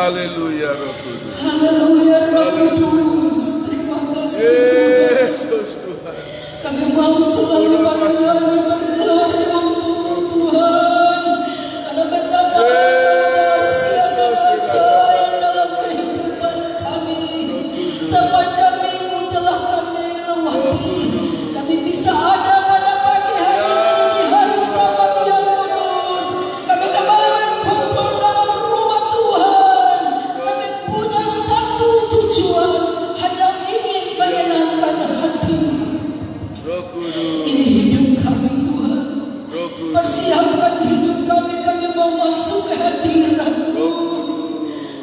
Haleluya Roh Kudus. Haleluya Roh Kudus. Terima kasih Yesus Tuhan. kami mau selalu bernyanyi bergelari untuk Tuhan, karena betapa dahsyat dan ajaib dalam kehidupan kami. Sepanjang minggu telah kami lewati, kami bisa ada pada pagi hari ini di hari Sabat yang kudus. Kami kembali berkumpul dalam rumah Tuhan. Kami punya satu tujuan, hanya ingin menyenangkan hati. Roh Kudus. Ini hidup kami Tuhan. Roh Kudus. Persiapkan hidup kami, kami mau masuk ke hadirat-Mu.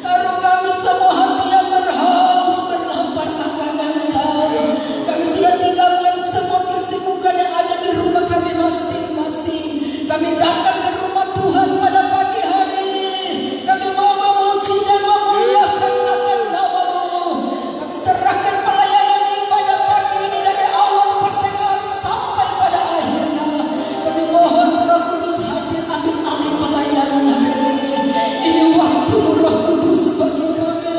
Taruh kami semua hati yang berhaus, berlapar akan Engkau. Kami sudah tinggalkan semua kesibukan yang ada di rumah kami masing-masing. Kami datang ke rumah Tuhan pada pagi hari ini. Kami mau memuji dan memuliakan akan nama-Mu. Kami serahkan pelayanan ini pada pagi ini dari awal pertengahan sampai pada akhirnya. Kami mohon Roh Kudus hadir ambil alih pelayanan hari ini. Ini waktu Roh Kudus bagi kami.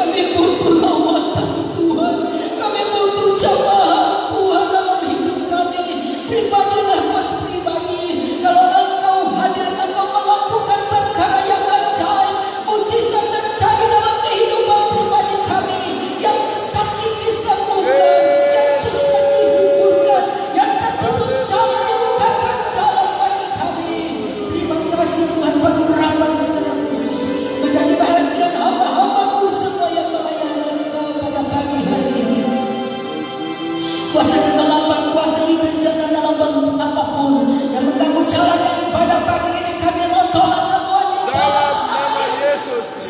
Kami butuh lawatan Tuhan. Kami butuh jamaah Tuhan dalam hidup kami. Pribadilah mas pribadi. Kalau Engkau hadir, Engkau melakukan perkara yang ajaib, mujizat terjadi dalam kehidupan pribadi kami. Yang sakit disembuhkan, yang susah dihiburkan, yang tertutup jalan dibukakan jalan bagi kami. Terima kasih Tuhan, pengurapan secara khusus menjadi bahagian hamba-hamba-Mu semua yang melayani Engkau pada pagi hari ini. Kuasa kegelapan, kuasa iblis yang dalam bentuk apapun yang mengganggu jalannya ibadah pagi ini, kami mau tolak semuanya. Dalam nama Yesus.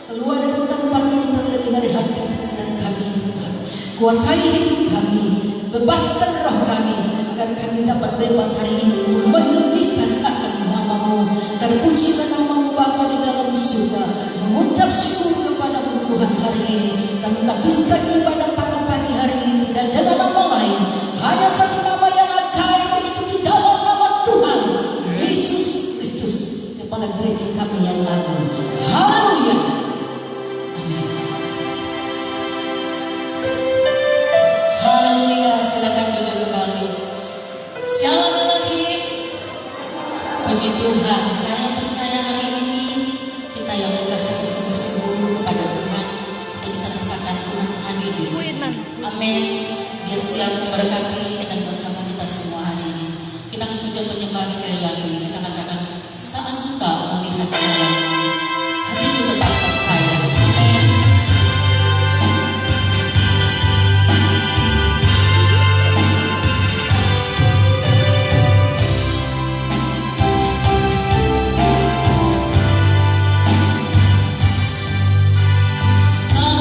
Keluar dari tempat ini terlebih dari hati pikiran kami Tuhan. Kuasai hidup kami, bebaskan roh kami agar kami dapat bebas hari ini untuk meninggikan akan nama-Mu. Terpujilah nama-Mu Bapa di dalam surga. Mengucap syukur kepada-Mu Tuhan hari ini. Kami habiskan ibadah pada pagi hari ini tidak dengan nama lain, hanya satu nama yang ajaib, yaitu di dalam nama Tuhan Yesus Kristus, kepala gereja kami yang agung. Haleluya. Amin. Haleluya. Silakan duduk kembali. Shalom lagi. Puji Tuhan. Saya percaya hari ini kita yang buka hati sungguh-sungguh kepada Tuhan, kita bisa rasakan Tuhan hadir di sini. Amin. Dia siap memberkati dan menjamah kita semua hari ini. Kita akan puja penyembah sekali lagi. Kita katakan, saat engkau melihat jalanmu, hatimu tetap percaya. Amin. Saat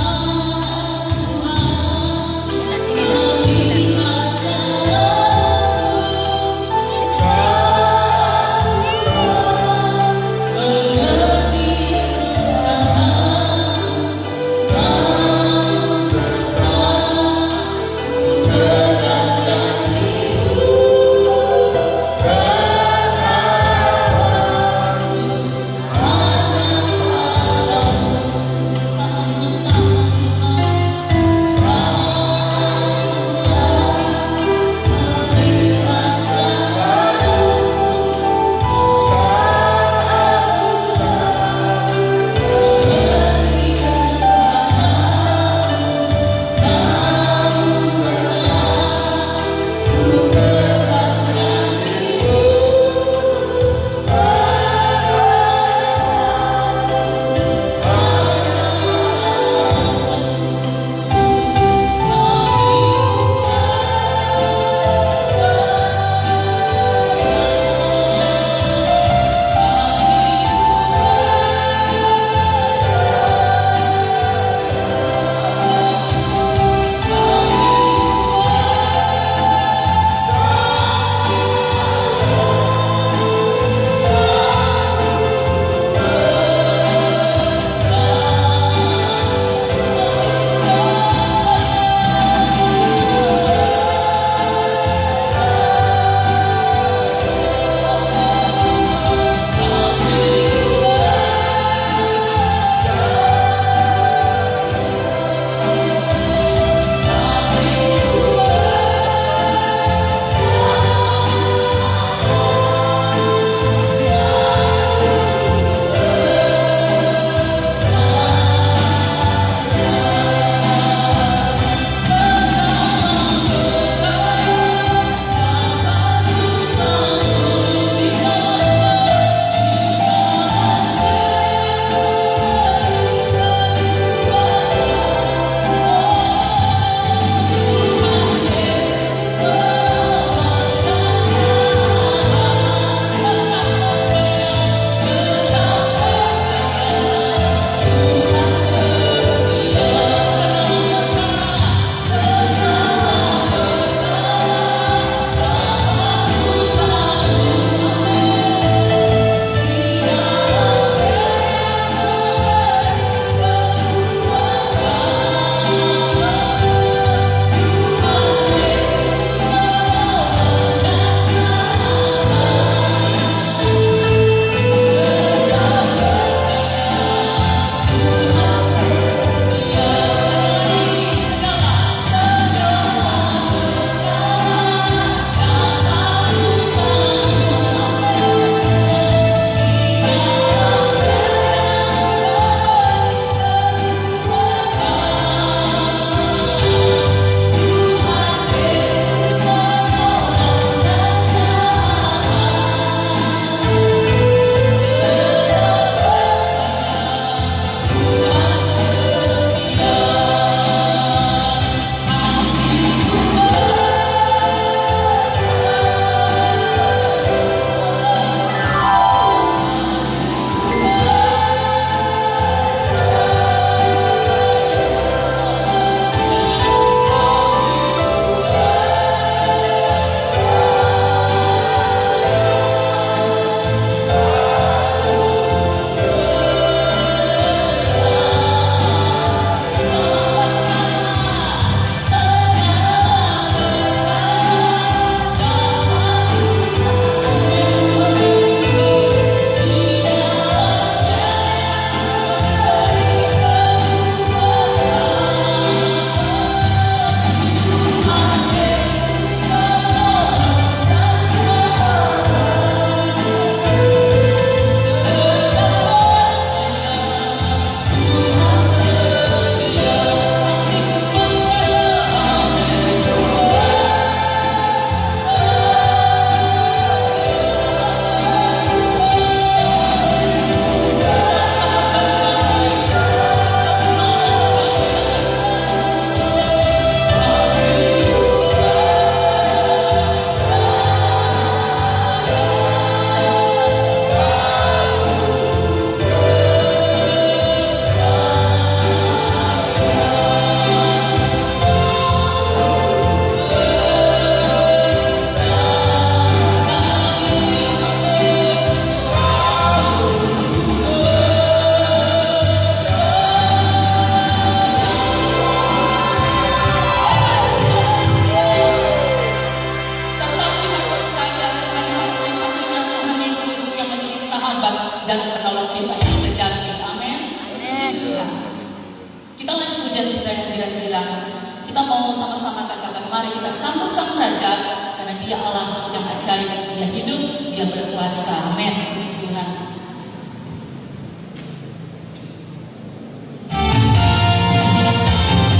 Haleluya. Kita mau sama-sama katakan, mari kita sambut Sang Raja, karena Dia Allah yang ajaib, Dia hidup, Dia berkuasa. Amin. Puji Tuhan.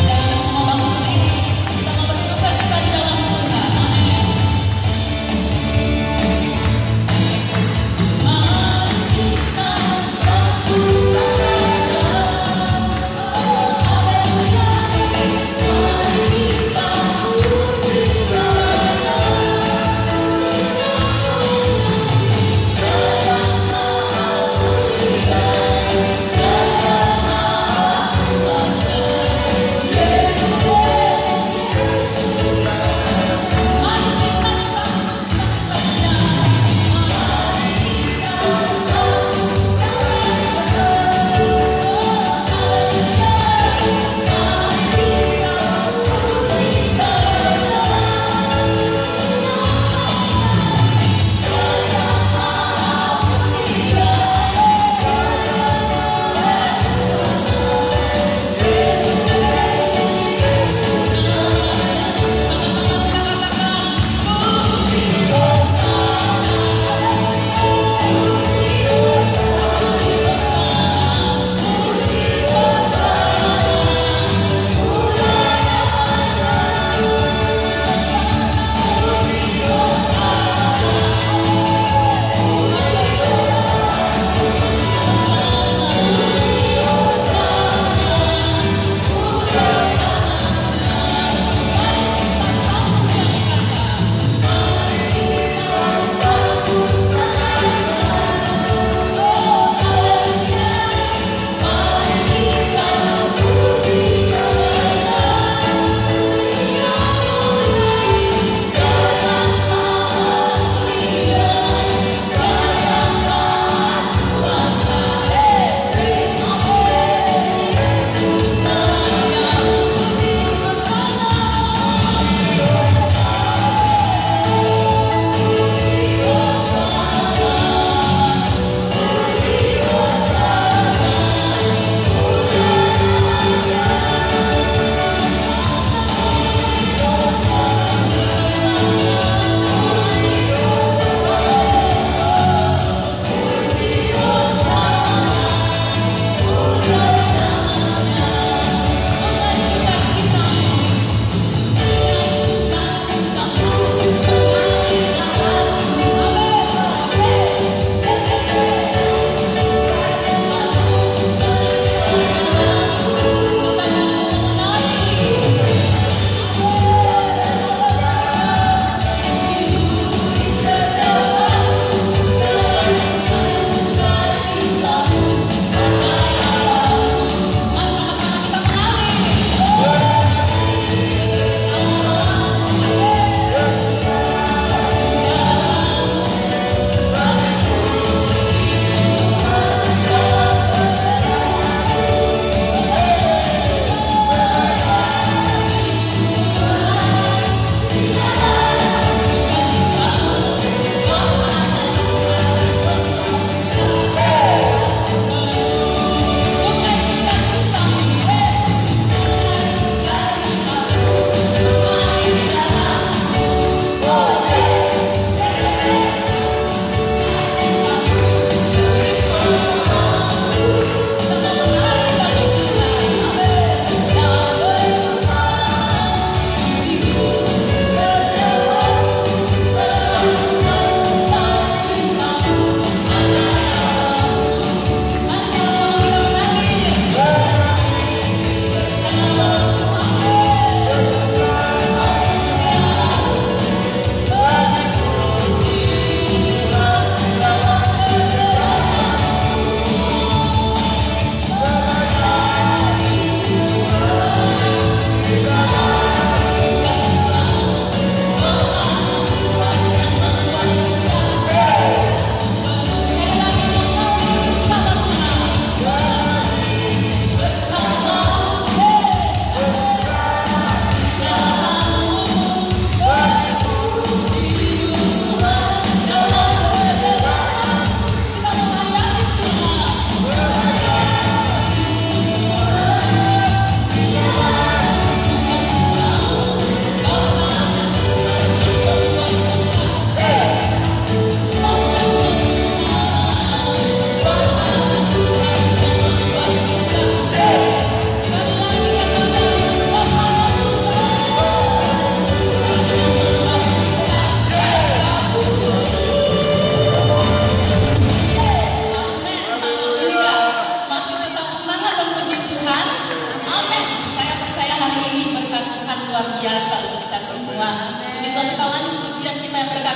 Saya undang semua bangkit berdiri. Kita mau bersuka-cita di dalam Tuhan. Amin. Mari kita sambut Sang Raja. Oh, haleluya. Mari kita puji Dia.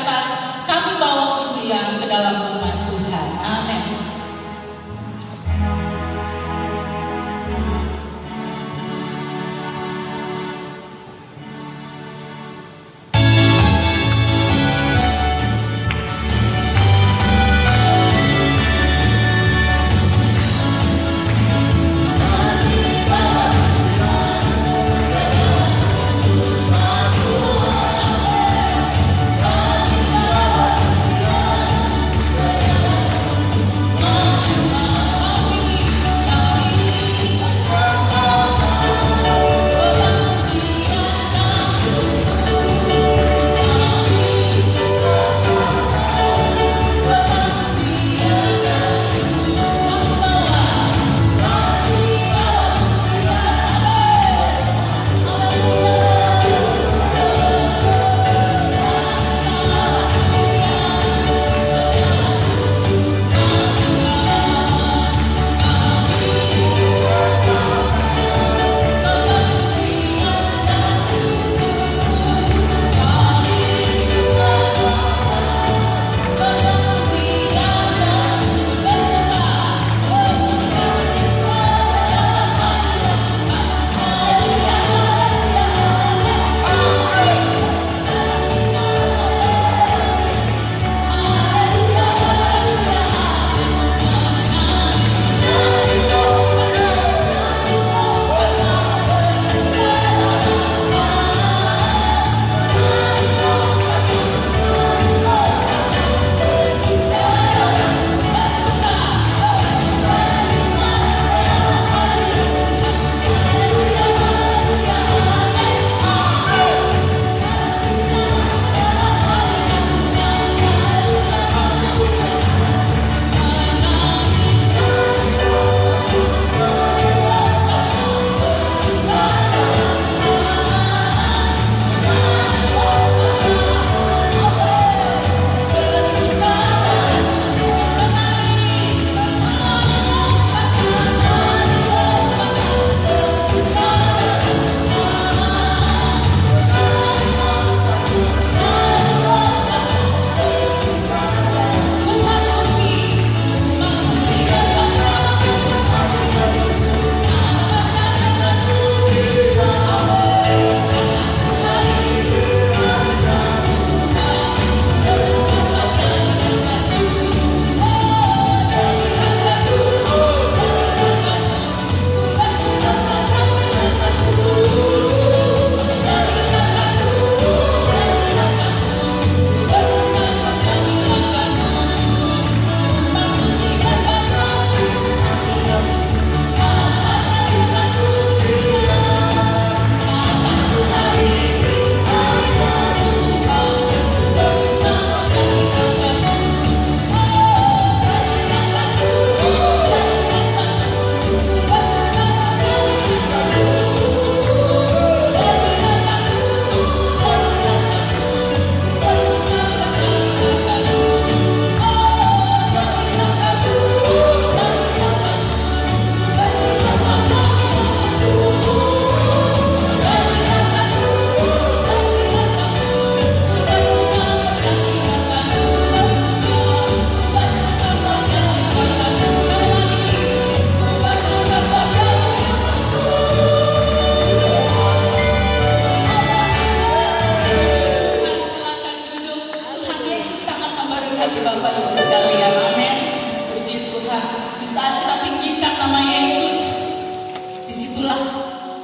berkata, kami bawa pujian ke dalam rumah Tuhan. Amin.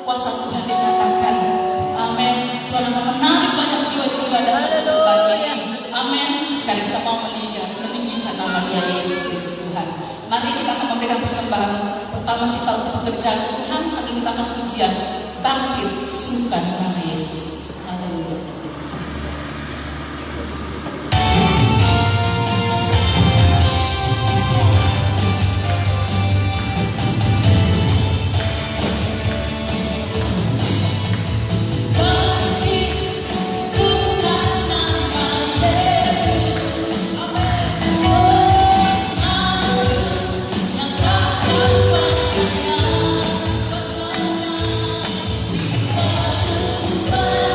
kuasa Tuhan dinyatakan. Amin. Tuhan akan menarik banyak jiwa-jiwa dalam tempat ini. Amin. Karena kita mau meninggikan nama Dia Yesus Kristus Tuhan. Mari kita akan memberikan persembahan pertama kita untuk pekerjaan Tuhan sambil kita akan pujian bangkit sungkan nama Yesus. Haleluya. Bye.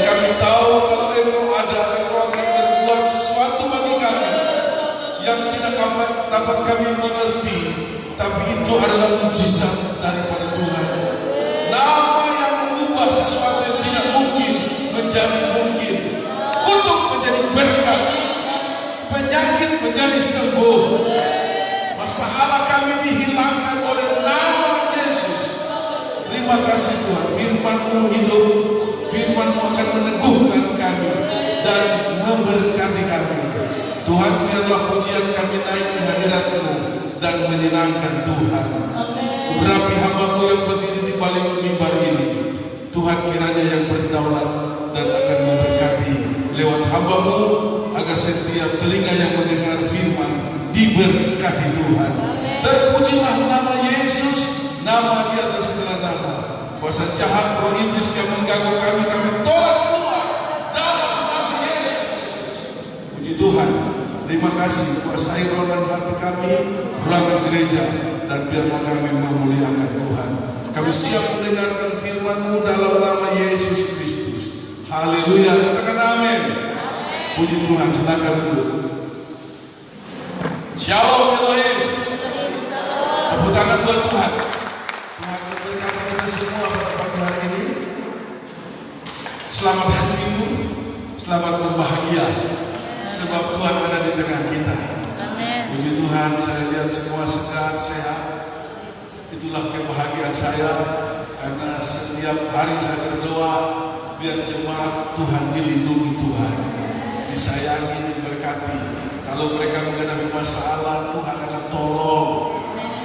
kami tahu kalau Engkau ada, Engkau akan berbuat sesuatu bagi kami yang tidak dapat kami mengerti, tapi itu adalah mujizat daripada Tuhan. Nama yang mengubah sesuatu yang tidak mungkin menjadi mungkin, kutuk menjadi berkat, penyakit menjadi sembuh, masalah kami dihilangkan oleh nama Yesus. Terima kasih Tuhan, firman-Mu hidup, firman-Mu akan meneguhkan kami dan memberkati kami. Tuhan, biarlah pujian kami naik di hadirat-Mu dan menyenangkan Tuhan. Berapi hamba-Mu yang berdiri di balik mimbar ini, Tuhan kiranya yang berdaulat dan akan memberkati lewat hamba-Mu, agar setiap telinga yang mendengar firman diberkati Tuhan. Terpujilah nama Yesus, nama di atas segala nama. Kuasa jahat roh iblis yang mengganggu kami, kami tolak keluar dalam nama Yesus. Puji Tuhan. Terima kasih, kuasai roh dan hati kami, ruangan gereja, dan biarlah kami memuliakan Tuhan. Kami siap mendengarkan firman-Mu dalam nama Yesus Kristus. Haleluya, katakan amin. Puji Tuhan, silakan duduk. Shalom Elohim. Tepuk tangan buat Tuhan. Tuhan memberkati kita semua pada pagi hari ini. Selamat hari Minggu, selamat berbahagia, sebab Tuhan ada di tengah kita. Puji Tuhan, saya lihat semua sehat. Itulah kebahagiaan saya, karena setiap hari saya berdoa biar jemaat Tuhan dilindungi Tuhan, disayangi, diberkati. Kalau mereka menghadapi masalah, Tuhan akan tolong.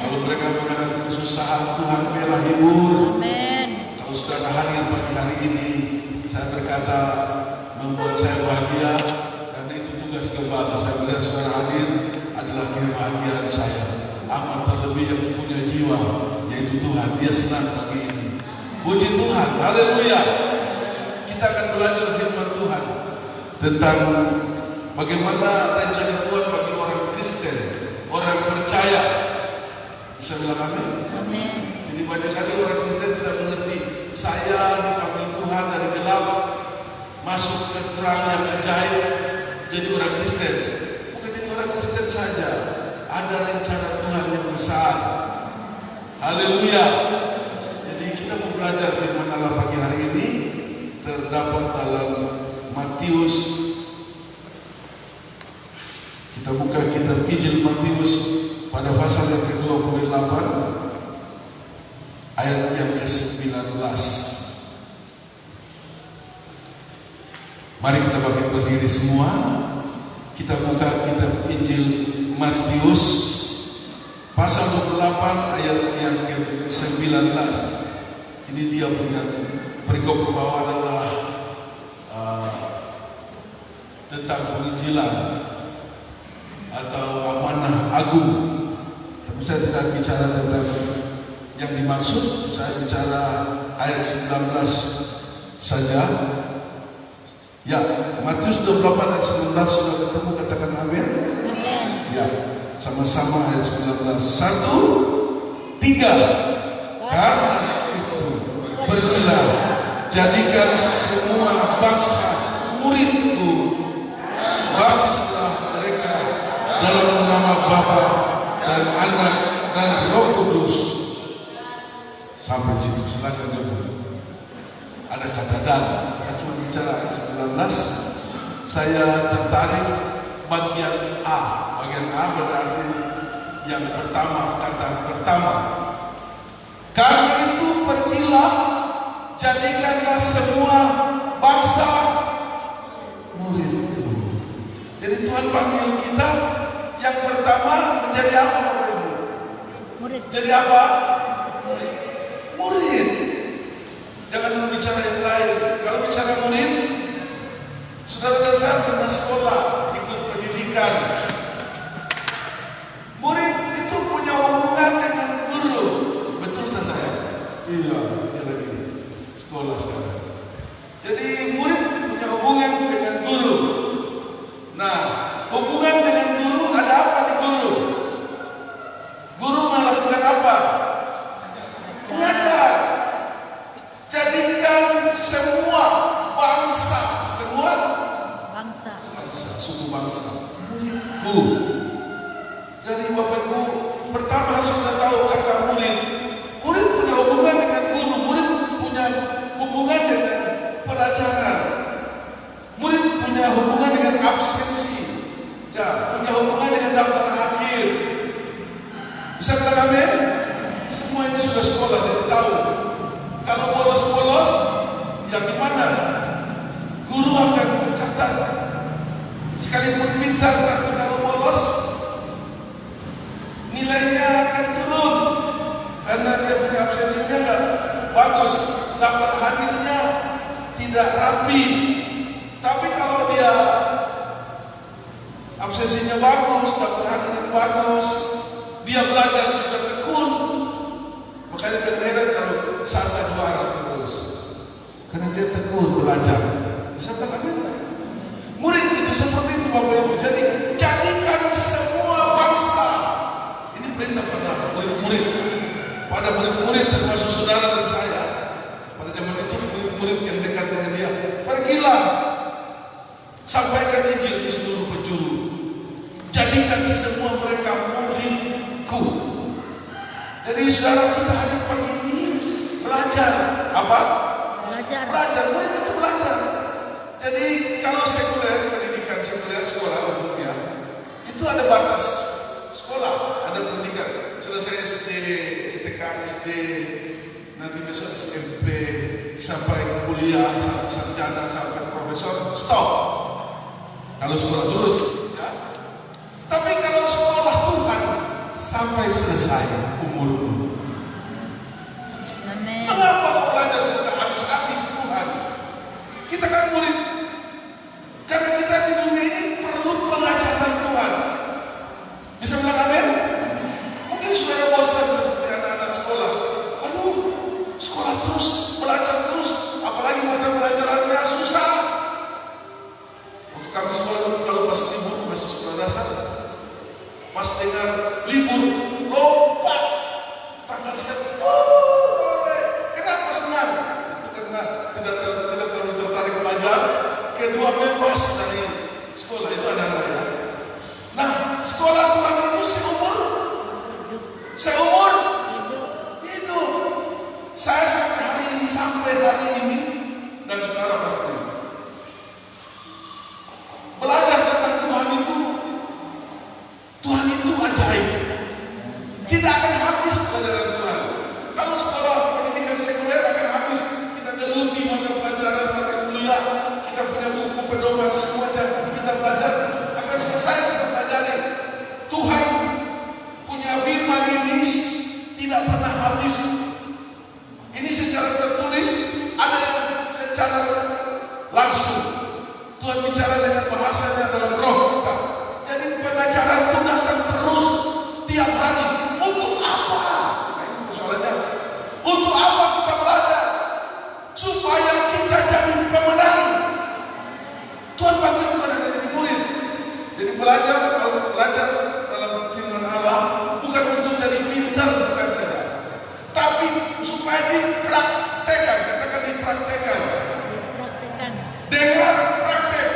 Kalau mereka menghadapi kesusahan, Tuhan bela hibur. Kalau saudara hadir pagi hari ini, saya berkata membuat saya bahagia, karena itu tugas gembala. Saya melihat saudara hadir adalah kebahagiaan saya. Amat terlebih yang punya jiwa, yaitu Tuhan. Dia senang pagi ini. Puji Tuhan, haleluya. Kita akan belajar firman Tuhan tentang bagaimana rencana Tuhan bagi orang Kristen, orang percaya. Bisa bilang amin? Amin. Jadi banyak kali orang Kristen tidak mengerti. Saya dipanggil Tuhan dari gelap masuk ke terang yang ajaib, jadi orang Kristen. Bukan jadi orang Kristen saja, ada rencana Tuhan yang besar. Haleluya. Jadi kita mau belajar firman Allah pagi hari ini, terdapat dalam Matius. Kita buka kitab Injil Matius pada pasal yang ke-28 ayat yang ke-19. Mari kita bangkit berdiri semua. Kita buka kitab Injil Matius pasal 28 ayat yang ke-19. Ini dia punya perikop ke bawah adalah tentang penginjilan atau amanah agung. Tapi saya tidak bicara tentang yang dimaksud, saya bicara ayat 19 saja. Ya, Matius 28 ayat 19 sudah ketemu, katakan amin. Amin. Ya, sama-sama ayat 19. 1, 3. Karena itu pergilah, jadikan semua bangsa muridku, baptislah mereka dalam nama Bapa dan Anak dan Roh Kudus. Sampai situ, silakan dulu. Ada kata dan, kita cuma bicara ayat 19. Saya tertarik bagian A. Bagian A berarti yang pertama, kata pertama. Karena itu pergilah, jadikanlah semua bangsa muridku. Jadi Tuhan panggil kita yang pertama menjadi apa Bapak Ibu? Murid. Jadi apa? Murid. Jangan bicara yang lain. Kalau bicara murid, saudara dan saya pernah sekolah, ikut pendidikan. Murid itu punya hubungan dengan guru. Betul saya? Iya, dia lagi sekolah sekarang. Jadi murid punya hubungan dengan guru. Nah, hubungan dengan guru ada apa di guru? Guru melakukan apa? Mengajar. Jadikan semua bangsa suku bangsa, muridku. Jadi Bapak Ibu, pertama harus kita tahu kata murid. Murid punya hubungan dengan guru, murid punya hubungan dengan pelajaran, murid punya hubungan dengan absensi, ya, punya hubungan dengan daftar akhir. Bisa bilang amin? Semua ini sudah sekolah, jadi tahu. Kalau bolos-bolos, ya gimana? Guru akan mencatat. Sekalipun pintar, tapi kalau bolos, nilainya akan turun. Karena dia punya absensinya nggak bagus, daftar hadirnya tidak rapi. Tapi kalau dia absensinya bagus, daftar hadirnya bagus, dia belajar juga tekun. Makanya kadang-kadang kalau Sasa juara terus, karena dia tekun belajar. Bisa bilang murid itu seperti itu Bapak Ibu. Jadi jadikan semua bangsa. Ini perintah pada murid-murid, pada murid-murid termasuk saudara dan saya. Pada zaman itu murid-murid yang dekat dengan dia, pergilah sampaikan Injil di seluruh penjuru. Jadikan semua mereka muridku. Jadi saudara, kita hadir pagi ini belajar apa? Belajar. Murid itu belajar. Jadi kalau sekuler, pendidikan sekuler, sekolah untuknya itu ada batas sekolah, ada pendidikan. Selesai SD, STK, SD, nanti besok SMP, sampai kuliah, sampai sarjana, sampai profesor, stop. Kalau sekolah terus, ya. Tapi kalau sekolah Tuhan sampai selesai umurmu. Mengapa kau belajar tidak habis-habis Tuhan? Kita kan murid. Karena kita di dunia ini perlu pengajaran Tuhan. Bisa bilang amin? Mungkin sudah bosan seperti anak-anak sekolah. Aduh, sekolah terus, belajar terus, apalagi mata pelajarannya susah. Waktu kami sekolah kalau pas libur masih sekolah dasar, pas dengar libur lompat tanggal sekian. Kenapa senang? Itu karena tidak terlalu tertarik belajar. Kedua, bebas dari sekolah, itu adalah ya. Nah, sekolah Tuhan itu seumur hidup. Saya sampai hari ini dan saudara pasti belajar tentang Tuhan itu ajaib. Tidak akan habis pelajaran Tuhan. Kalau sekolah pendidikan sekuler akan habis, kita geluti mata pelajaran, mata kuliah, kita punya buku pedoman semuanya, kita belajar, akan selesai kita pelajari. Tuhan punya firman ini tidak pernah habis. Ini secara tertulis, ada yang secara langsung. Tuhan bicara dengan bahasanya dalam roh kita. Jadi pengajaran itu datang terus tiap hari. Untuk apa? Nah, ini persoalannya. Untuk apa kita belajar? Supaya kita jadi pemenang. Tuhan panggil bukan hanya jadi murid. Jadi belajar dalam firman Allah bukan untuk jadi pintar, bukan saja. Tapi supaya dipraktekkan. Katakan dipraktekkan. Dengar praktek.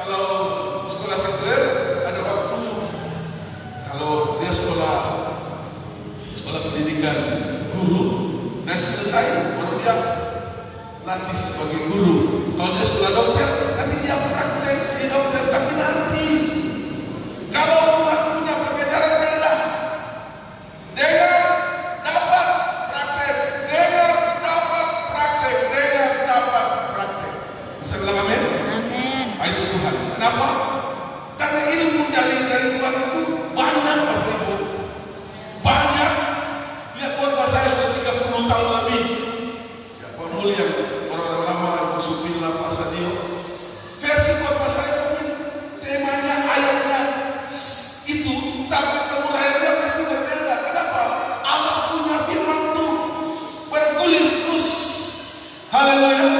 Kalau sekolah sekuler ada waktu. Kalau dia sekolah pendidikan guru dan selesai baru dia latih sebagai guru. Kalau dia sekolah dokter, nanti dia praktek jadi dokter, tapi nanti. Kalau Tuhan punya pengajaran beda, dengar dapat praktek, dengar dapat praktek, dengar dapat praktek. Bisa bilang amin? Amin. Itu Tuhan. Kenapa? Karena ilmu dari Tuhan itu banyak, Bapak Ibu. Banyak. Lihat khotbah saya sudah 30 tahun lebih. Ya, Pak Muli yang orang-orang lama, Pak Supila, Pak Sadio. Versi khotbah saya mungkin temanya, ayatnya itu, tapi penguraiannya pasti berbeda. Kenapa? Allah punya firman itu bergulir terus. Haleluya.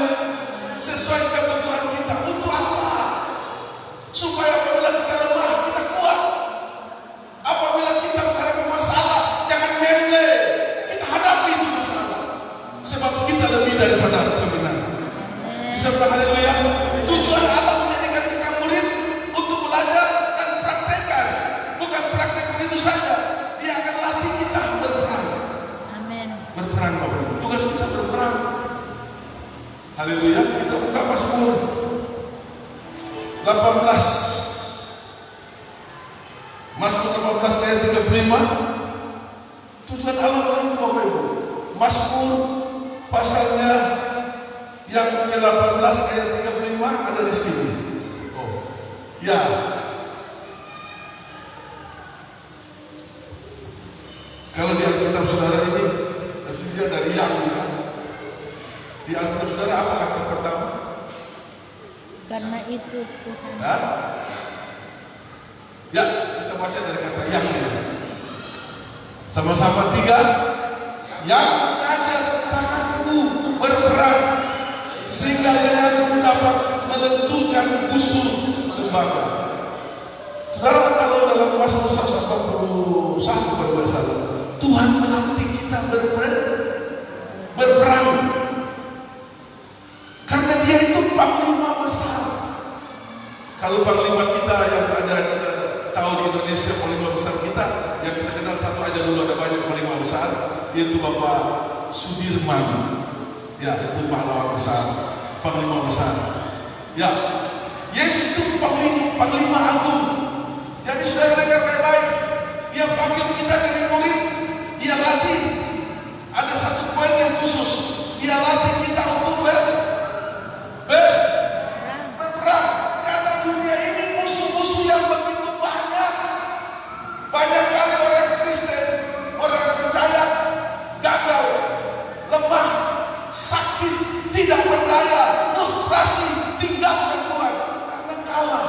Sesuai kebutuhan kita. Untuk apa? Supaya apabila kita lemah, kita kuat. Apabila kita menghadapi masalah, jangan mende. Kita hadapi itu masalah. Sebab kita lebih daripada pemenang. Bisa bilang haleluya. Tujuan Mazmur 18. Mazmur 18 ayat 35. Tujuan Allah begitu Bapak Ibu. Mazmur pasalnya yang ke-18 ayat 35 ada di sini. Oh, ya. Kalau di Alkitab saudara ini tersedia dari yang ya. Di Alkitab saudara apa kata pertama? Karena itu Tuhan. Nah, ya, kita baca dari kata yang ya. Sama-sama 3. Yang mengajar tanganku berperang sehingga lenganku dapat melenturkan busur tembaga. Saudara, kalau dalam Mazmur 141 kalau tidak salah, Tuhan melatih kita berperang karena Dia itu panglima besar. Kalau panglima kita yang ada kita tahu di Indonesia, panglima besar kita yang kita kenal satu aja dulu, ada banyak panglima besar, yaitu Bapak Sudirman. Ya, itu pahlawan besar, panglima besar. Ya, Yesus itu panglima agung. Jadi saudara dengar baik-baik, Dia panggil kita jadi murid, Dia latih. Ada satu poin yang khusus, Dia latih kita untuk berperang. Karena dunia ini musuh-musuh yang begitu banyak. Banyak kali orang Kristen, orang percaya gagal, lemah, sakit, tidak berdaya, frustrasi, tinggalkan Tuhan karena kalah.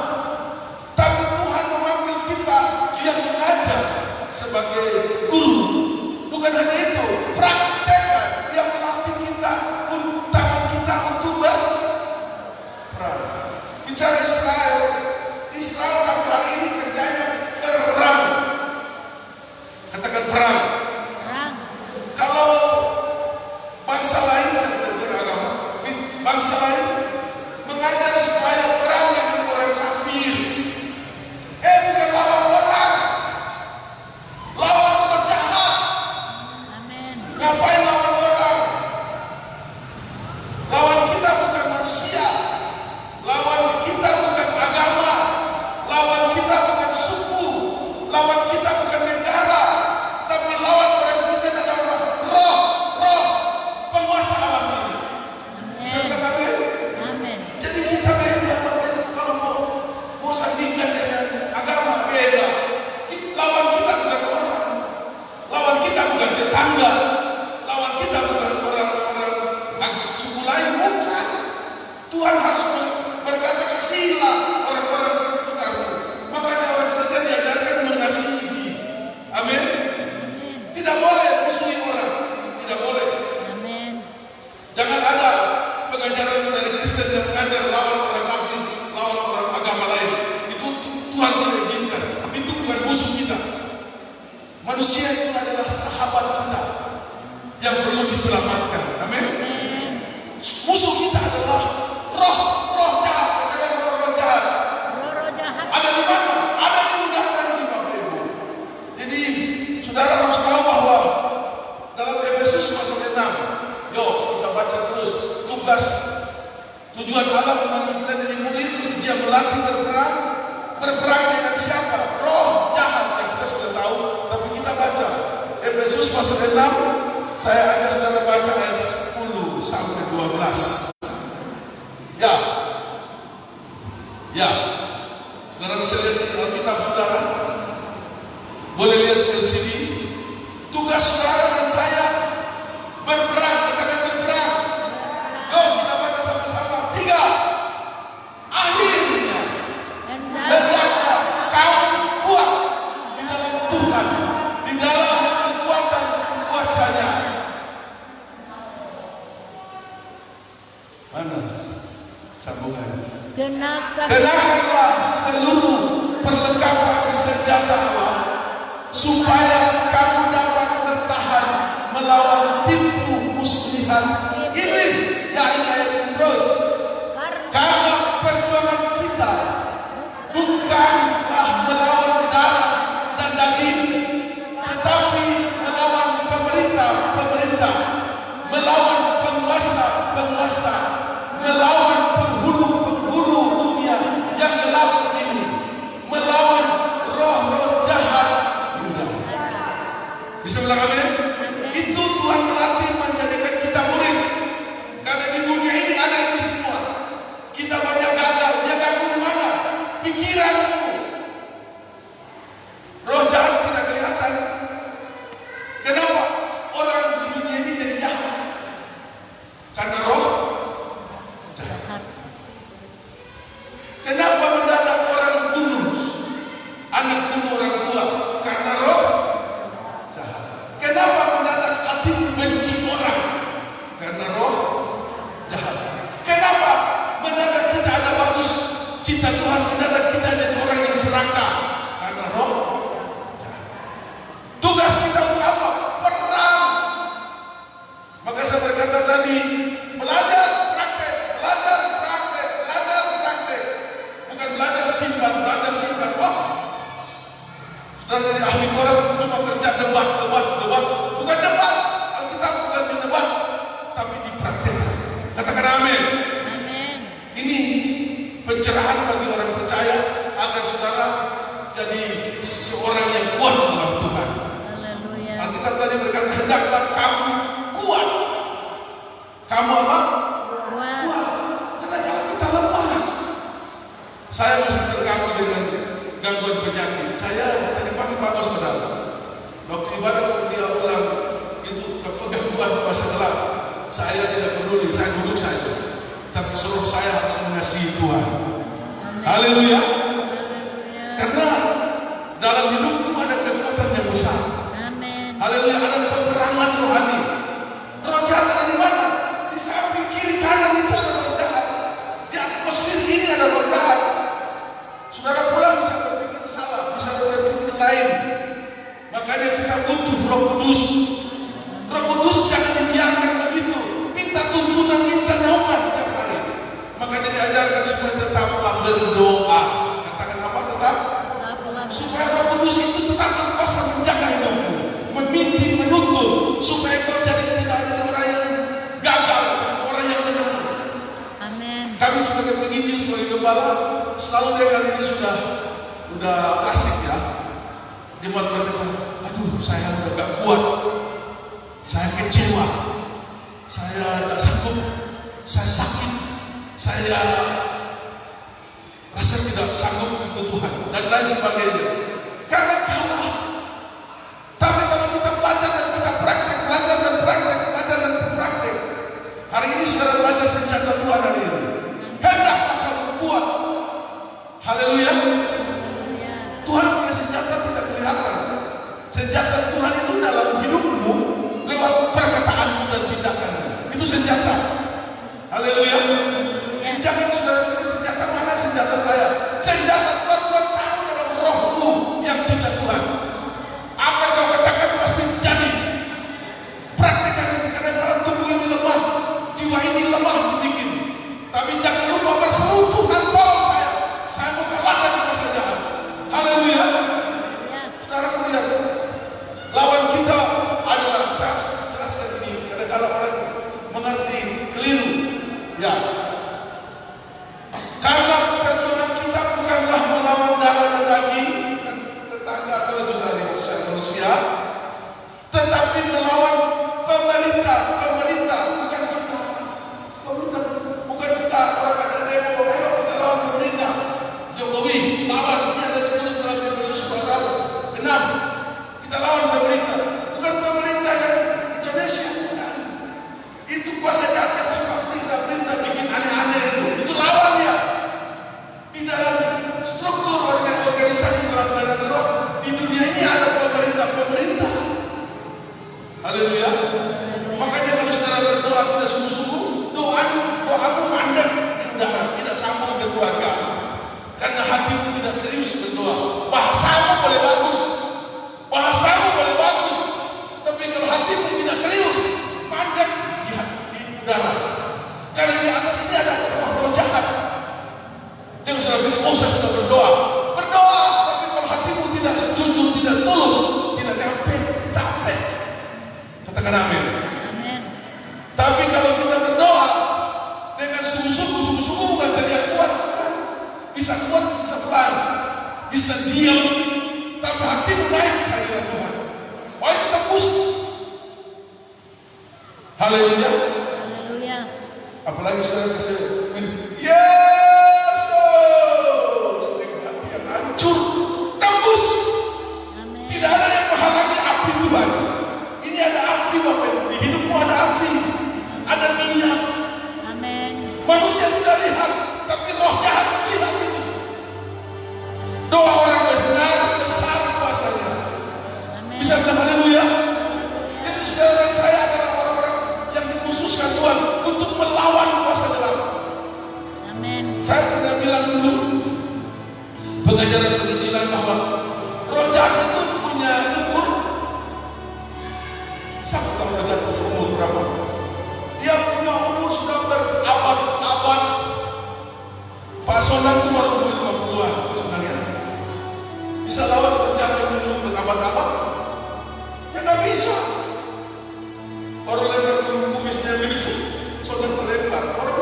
Tapi Tuhan memanggil kita yang mengajar sebagai guru. Bukan hanya itu, praktekkan yang melatih kita, tangan kita untuk berperang. Bicara Israel sampai hari ini kerjanya perang. Katakan perang. Kalau bangsa lain, saya bicara agama, bangsa lain mengajar supaya perang dengan orang kafir. Bukan lawan orang, lawan roh jahat. Amin. Ngapain lawan orang? Lawan kita bukan manusia, lawan kita bukan agama, lawan kita bukan suku, lawan kita bukan negara, tapi lawan orang Kristen adalah roh penguasa alam ini. Bisa katakan? Amin. Jadi kita beda kalau mau sandingkan dengan agama beda. Lawan kita bukan orang, lawan kita bukan tetangga, lawan kita bukan orang-orang suku lain, bukan. Tuhan harus berkata kasihlah orang-orang sekitarmu. Makanya orang Kristen diajarkan mengasihi. Amin. Tidak boleh musuhi orang, tidak boleh. Amin. Jangan ada pengajaran dari Kristen yang mengajar lawan orang kafir, lawan orang agama lain. Itu Tuhan tidak izinkan. Itu bukan musuh kita. Manusia itu adalah sahabat kita yang perlu diselamatkan. Amin. Musuh kita adalah roh jahat. Katakan roh jahat. Roh jahat. Ada di mana? Ada di udara ini, Bapak Ibu. Jadi saudara harus tahu bahwa dalam Efesus pasal 6, yuk kita baca terus tujuan Allah memanggil kita jadi murid. Dia melatih berperang dengan siapa? Roh jahat yang kita sudah tahu, tapi kita baca Efesus pasal 6. Saya ajak saudara baca ayat 10 sampai 12. Ya, saudara bisa lihat di Alkitab saudara. Boleh lihat di LCD. Tugas saudara dan saya berperang. Katakan berperang. Yuk kita baca sama-sama. 3. Akhirnya hendaklah kamu kuat di dalam Tuhan, di dalam kekuatan kuasa-Nya. Mana sambungan? Kenakanlah seluruh perlengkapan senjata Allah supaya kamu dapat bertahan melawan tipu muslihat iblis. Ya, ini ayat terus. Karena perjuangan kita bukanlah melawan darah dan daging, tetapi melawan pemerintah, melawan penguasa, melawan penghulu pikiranmu. Roh jahat tidak kelihatan. Kenapa orang di dunia ini jadi jahat? Karena roh jahat. Kenapa mendadak orang bunuh, anak bunuh orang tua? Karena roh jahat. Kenapa mendadak hatimu benci orang? Karena roh jahat. Kenapa mendadak kita ada bagus cinta Tuhan, mendadak kita jadi orang yang serakah? Karena roh jahat. Tugas kita untuk apa? Perang. Maka saya berkata tadi, belajar praktek, belajar praktek, belajar praktek. Bukan belajar simpan, belajar simpan. Oh, sudah dari ahli Taurat cuma kerja debat. Bukan debat. Alkitab bukan di debat, tapi dipraktekkan. Katakan amin. Amin. Ini pencerahan bagi orang percaya agar saudara jadi seorang yang kuat dalam Tuhan. Haleluya. Alkitab tadi berkata, hendaklah kamu kuat. Kamu apa? Kuat. Kuat. Karena kalau kita lemah. Saya masih terganggu dengan gangguan penyakit. Saya tadi pagi bagus saudara. Waktu ibadah kalau dia ulang itu gangguan puasa gelap. Saya tidak peduli, saya duduk saja. Tapi seluruh saya harus mengasihi Tuhan. Haleluya. Haleluya. Karena dalam hidupmu ada kekuatan yang besar. Amin. Haleluya, ada peperangan rohani. Roh jahat ada di mana? Di samping kiri kanan itu ada roh jahat. Di atmosfer ini ada roh jahat. Saudara pulang bisa berpikir salah, bisa berpikir lain. Makanya kita butuh Roh Kudus. Roh Kudus jangan dibiarkan begitu. Minta tuntunan, minta naungan tiap hari. Makanya diajarkan supaya tetaplah berdoa. Katakan apa? Tetap. Supaya Roh Kudus itu tetap berkuasa menjaga hidupmu, memimpin, menuntun, supaya kau jadi tidak jadi orang yang gagal, tapi orang yang benar. Amin. Kami sebagai penginjil, sebagai gembala, selalu dengar ini sudah klasik ya. Jemaat berkata, aduh saya udah gak kuat, saya kecewa, saya gak sanggup, saya sakit, saya rasa tidak sanggup ikut Tuhan dan lain sebagainya. Karena kalah. Tapi kalau kita belajar dan kita praktek, belajar dan praktek, belajar dan praktek. Hari ini saudara belajar senjata Tuhan hari ini. Hendaklah kamu kuat. Haleluya. Tuhan punya senjata tidak kelihatan. Senjata Tuhan itu dalam hidupmu lewat perkataanmu dan tindakanmu. Itu senjata. Haleluya. Jangan saudara pilih senjata mana senjata saya. Senjata Tuhan tahu dalam rohmu yang cinta Tuhan. Apa yang kau katakan pasti jadi. Praktekkan itu karena dalam tubuh ini lemah, jiwa ini lemah dibikin. Tapi jangan lupa berseru, Tuhan tolong saya. Saya mau kalahkan kuasa jahat. Haleluya. Saudara melihat lawan kita adalah, saya jelaskan ini karena kalau orang mengerti keliru ya. Karena perjuangan kita bukanlah melawan darah dan daging dan tetangga atau juga manusia, tetapi melawan pemerintah bukan kita. Pemerintah bukan kita. Orang kata demo, ayo kita lawan pemerintah. Jokowi lawan, ini ada ditulis dalam Efesus pasal 6. Kita lawan pemerintah, bukan pemerintah yang Indonesia, bukan. Itu kuasa jahat yang suka perintah bikin aneh-aneh itu lawan dia. Di dalam struktur organisasi dalam badan roh di dunia ini ada pemerintah. Haleluya. Makanya kalau saudara berdoa tidak sungguh-sungguh, doamu mandek di udara, tidak sambung ke keluarga. Karena hatimu tidak serius berdoa. Bahasamu boleh bagus, tapi kalau hatimu tidak serius, mandek di udara. Karena di atas ini ada roh jahat. Jangan saudara bilang, oh saya sudah berdoa, tapi kalau hatimu tidak jujur, tidak tulus, tidak capek. Katakan amin. Amin. Tapi kalau kita berdoa dengan sungguh-sungguh bukan teriak kuat, kan? Bisa kuat, bisa pelan, bisa diam, tapi hatimu naik kehadiran Tuhan. Oh itu tembus. Haleluya. Haleluya. Apalagi saudara kasih Yesus, nikmati Saya pernah bilang dulu pengajaran penginjilan bahwa roh jahat itu punya umur. Siapa tahu roh jahat punya umur berapa? Dia punya umur sudah berabad-abad. Pak Sonang itu baru umur 50-an, Pak Sonang ya. Bisa lawan roh jahat yang punya umur berabad-abad? Ya nggak bisa. Orang lempar kumisnya begitu, Sonang terlempar. Orang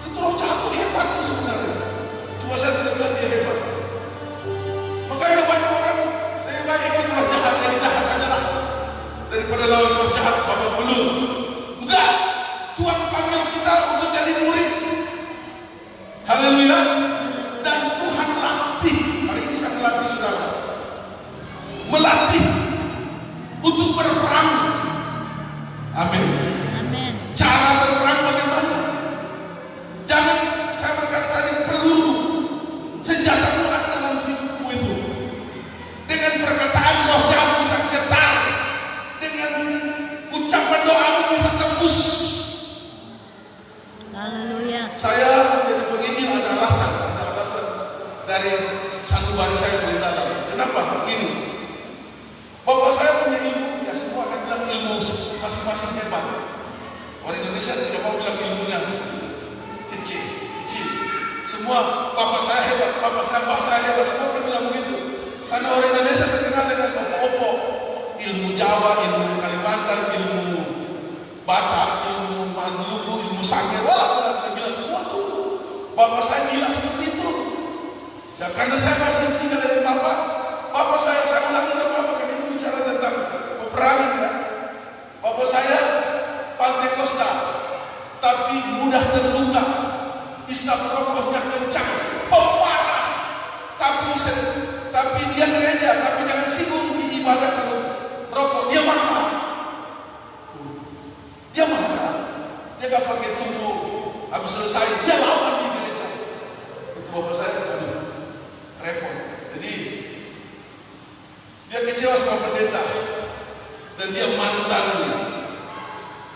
itu roh jahat itu hebat sebenarnya. Cuma saya tidak bilang dia hebat. Makanya banyak orang lebih baik ikut roh jahat, jadi jahat aja lah daripada lawan roh jahat babak belur. Enggak, Tuhan panggil kita untuk jadi murid. Haleluya. Dan Tuhan latih. Hari ini saya melatih saudara, melatih untuk berperang. Amin. Amin. Cara berperang bagaimana? Jangan, saya berkata tadi, peluru senjatamu ada dalam hidupmu itu. Dengan perkataan roh jahat bisa getar, dengan ucapan doamu bisa tembus. Haleluya. Saya jadi penginjil ada alasan dari sanubari saya dari dalam. Kenapa? Begini, bapak saya punya ilmu, ya semua akan bilang ilmu masing-masing hebat. Orang Indonesia tidak mau bilang ilmunya kecil. Semua bapak saya hebat, mbak saya hebat, semua akan bilang begitu. Karena orang Indonesia terkenal dengan opo-opo, ilmu Jawa, ilmu Kalimantan, ilmu Batak, ilmu Maluku, ilmu Sangir, wah gila semua tuh. Bapak saya gila seperti itu. Ya karena saya masih tinggal dari bapak saya ulangi ke bapak, kami ini bicara tentang peperangan ya. Bapak saya Pantekosta, tapi mudah terluka, isap rokoknya kencang, pemarah, tapi dia gereja, tapi jangan singgung di ibadah kalau rokok, dia marah, dia gak pakai tunggu habis selesai, dia lawan di gereja. Itu bapak saya, aduh, repot. Jadi dia kecewa sama pendeta, dan dia mantan